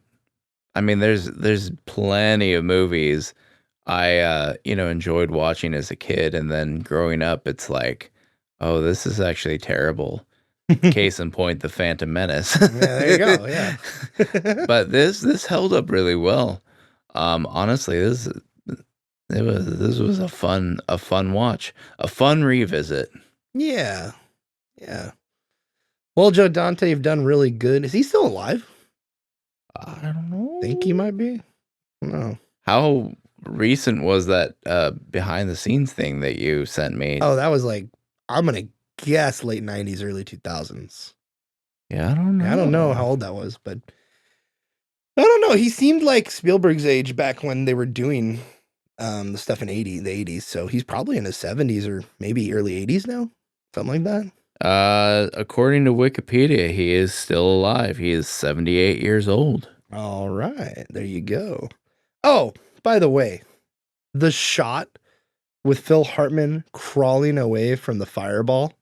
I mean, there's plenty of movies I enjoyed watching as a kid, and then growing up, it's like, oh, this is actually terrible. Case in point, The Phantom Menace. Yeah, there you go. Yeah. But this held up really well. Honestly, this was a fun watch, a fun revisit. Yeah. Well, Joe Dante, you've done really good. Is he still alive? I don't know. Think he might be. No. How recent was that behind the scenes thing that you sent me? Oh, that was like, I'm gonna guess late 90s, early 2000s. Yeah, I don't know. I don't know how old that was, but I don't know. He seemed like Spielberg's age back when they were doing the stuff in the 80s. So he's probably in his 70s or maybe early 80s now, something like that. According to Wikipedia, he is still alive. He is 78 years old. All right, there you go. Oh, by the way, the shot with Phil Hartman crawling away from the fireball.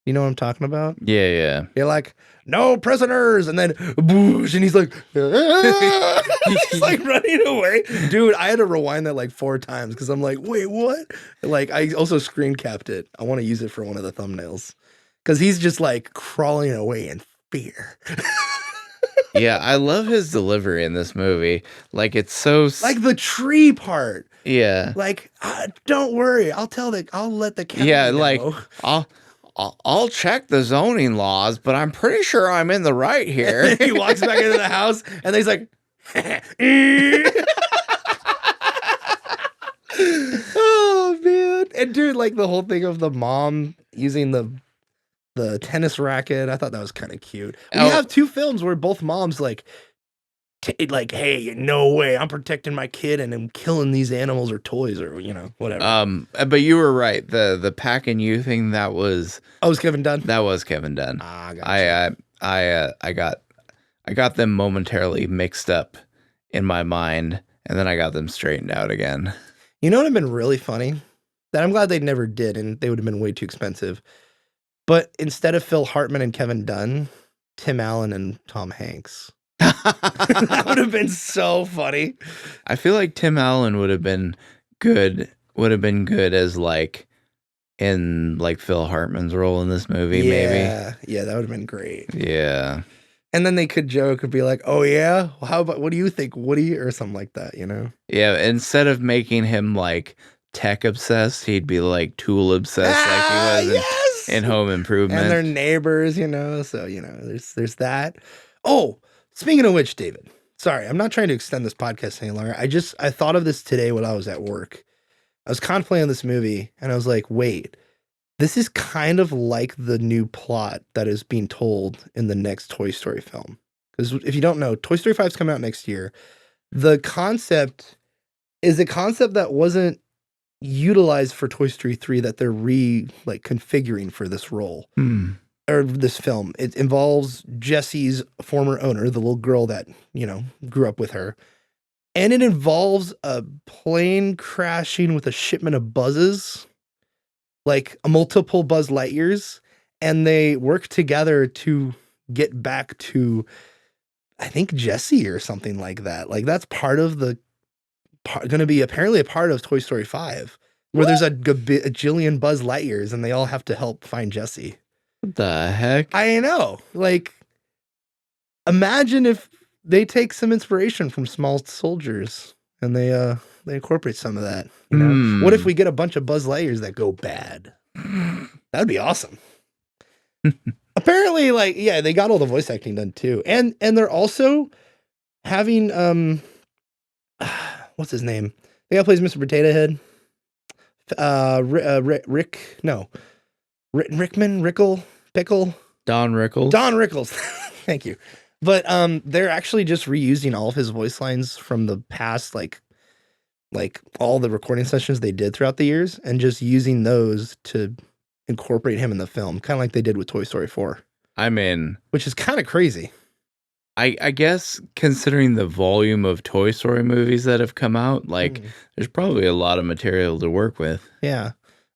You know what I'm talking about? Yeah. You're like, no prisoners, and then boosh, and he's like, he's like running away. Dude, I had to rewind that like 4 times because I'm like, wait, what? Like, I also screen capped it. I want to use it for one of the thumbnails because he's just like crawling away in fear. Yeah, I love his delivery in this movie. Like, it's so like the tree part. Yeah. Like, don't worry, I'll let the captain know. Like I'll check the zoning laws, but I'm pretty sure I'm in the right here. He walks back into the house, and then he's like, oh, man. And, dude, like, the whole thing of the mom using the tennis racket, I thought that was kind of cute. We have 2 films where both moms, like, hey, no way, I'm protecting my kid and I'm killing these animals or toys or, whatever. But you were right. The Pack and You thing, that was... Oh, was Kevin Dunn? That was Kevin Dunn. Gotcha. I got them momentarily mixed up in my mind, and then I got them straightened out again. You know what would have been really funny? That I'm glad they never did, and they would have been way too expensive. But instead of Phil Hartman and Kevin Dunn, Tim Allen and Tom Hanks. That would have been so funny. I feel like Tim Allen would have been good as like in like Phil Hartman's role in this movie, maybe. Yeah, that would have been great. Yeah. And then they could joke and be like, oh yeah? Well, how about, what do you think, Woody? Or something like that, Yeah, instead of making him like tech obsessed, he'd be like tool obsessed like he was in Home Improvement. And their neighbors, so there's that. Oh, speaking of which, David, sorry, I'm not trying to extend this podcast any longer. I thought of this today when I was at work. I was contemplating this movie, and I was like, wait, this is kind of like the new plot that is being told in the next Toy Story film. Because if you don't know, Toy Story 5 is coming out next year. The concept is a concept that wasn't utilized for Toy Story 3 that they're configuring for this role. Or this film. It involves Jessie's former owner, the little girl that, grew up with her. And it involves a plane crashing with a shipment of buzzes, like multiple Buzz Lightyears. And they work together to get back to, I think, Jessie or something like that. Like, that's part of going to be apparently a part of Toy Story 5, where there's a jillion Buzz Lightyears and they all have to help find Jessie. What the heck? I know. Like, imagine if they take some inspiration from Small Soldiers and they incorporate some of that. What if we get a bunch of Buzz Lightyears that go bad? That'd be awesome. Apparently, they got all the voice acting done too, and they're also having what's his name? The guy who plays Mr. Potato Head. Rickman, Pickle. Don Rickles. Don Rickles. Thank you. But they're actually just reusing all of his voice lines from the past, like all the recording sessions they did throughout the years, and just using those to incorporate him in the film, kind of like they did with Toy Story 4. I mean, which is kind of crazy. I guess considering the volume of Toy Story movies that have come out, like there's probably a lot of material to work with. Yeah.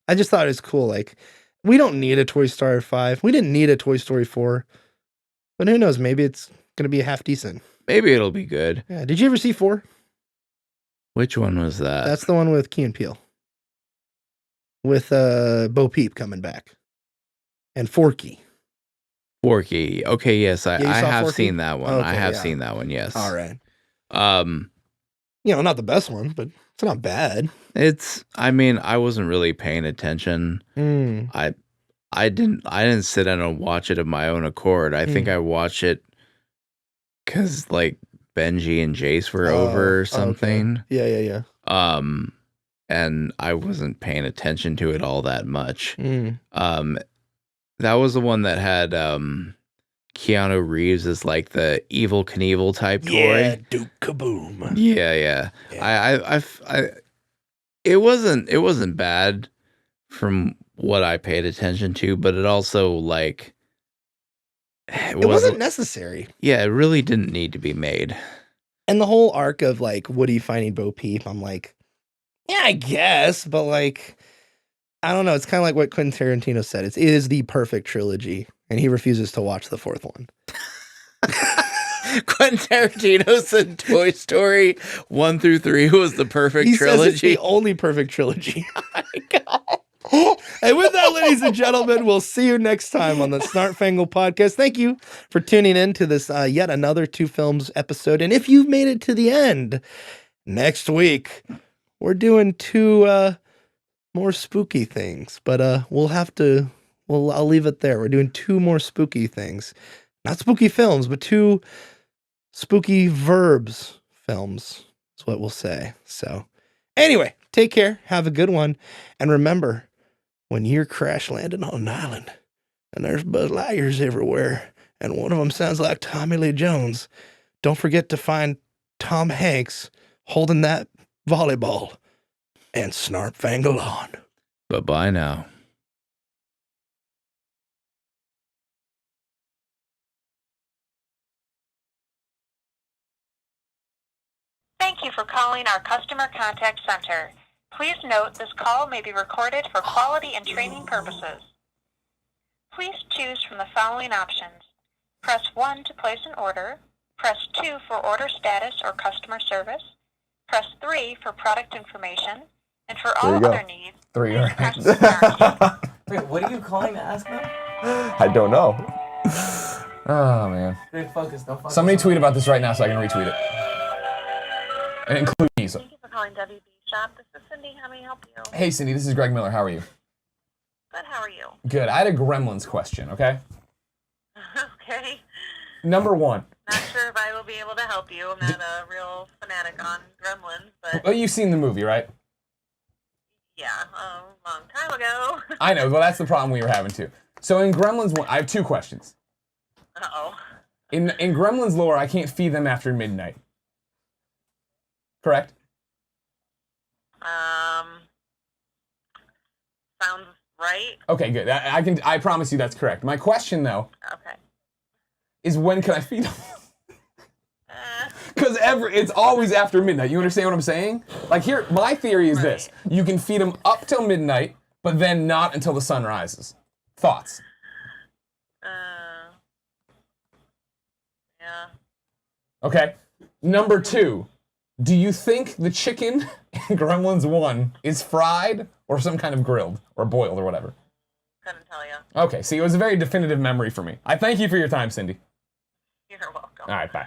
I just thought it was cool. Like, we don't need a Toy Story 5. We didn't need a Toy Story 4. But who knows? Maybe it's going to be half decent. Maybe it'll be good. Yeah. Did you ever see 4? Which one was that? That's the one with Key and Peele. With Bo Peep coming back. And Forky. Forky. Okay, yes, I have Forky? seen that one. Okay, I have yeah. seen that one, yes. All right. You know, not the best one, but it's not bad. I mean, I wasn't really paying attention. I didn't sit down and watch it of my own accord. I think I watched it because like Benji and Jace were over or something. Okay. Yeah. And I wasn't paying attention to it all that much. That was the one that had Keanu Reeves as like the Evel Knievel type toy. Yeah, Duke Kaboom. Yeah. It wasn't bad from what I paid attention to, but it also like it wasn't necessary. Yeah, it really didn't need to be made. And the whole arc of like Woody finding Bo Peep, I'm like, yeah, I guess, but like, I don't know. It's kind of like what Quentin Tarantino said. It is the perfect trilogy, and he refuses to watch the fourth one. Quentin Tarantino said Toy Story 1 through 3 was the perfect trilogy. Says it's the only perfect trilogy. Oh my God. And with that, ladies and gentlemen, we'll see you next time on the Snarp Fangle Podcast. Thank you for tuning in to this yet another Two Films episode. And if you've made it to the end, next week, we're doing 2 more spooky things. But I'll leave it there. We're doing 2 more spooky things. Not spooky films, but 2 spooky verbs films is what we'll say. So anyway, take care. Have a good one. And remember, when you're crash landing on an island and there's Buzz Lightyears everywhere and one of them sounds like Tommy Lee Jones, don't forget to find Tom Hanks holding that volleyball and Snarp Fangle on. Bye-bye now. Thank you for calling our customer contact center. Please note this call may be recorded for quality and training purposes. Please choose from the following options. Press 1 to place an order. Press 2 for order status or customer service. Press 3 for product information. And for all other needs, 3, please right? press the star key. Wait, what are you calling to ask them? I don't know. Oh, man. Don't focus. Somebody tweet about this right now so I can retweet it. And include me. So. Thank you for calling WB Shop. This is Cindy. How may I help you? Hey, Cindy, this is Greg Miller. How are you? Good. How are you? Good. I had a Gremlins question, okay? Okay. Number 1. Not sure if I will be able to help you. I'm not a real fanatic on Gremlins, but Well, you've seen the movie, right? yeah, a long time ago. I know. Well, that's the problem we were having, too. So in Gremlins 1, I have 2 questions. Uh-oh. In Gremlins lore, I can't feed them after midnight. Correct? Sounds right. Okay, good. I promise you that's correct. My question, though, Okay. is when can I feed them? Because it's always after midnight. You understand what I'm saying? Like here, my theory is this. You can feed them up till midnight, but then not until the sun rises. Thoughts? Yeah. Okay. Number 2, do you think the chicken in Gremlins 1 is fried or some kind of grilled or boiled or whatever? Couldn't tell you. Okay, see, it was a very definitive memory for me. I thank you for your time, Cindy. You're welcome. All right, bye.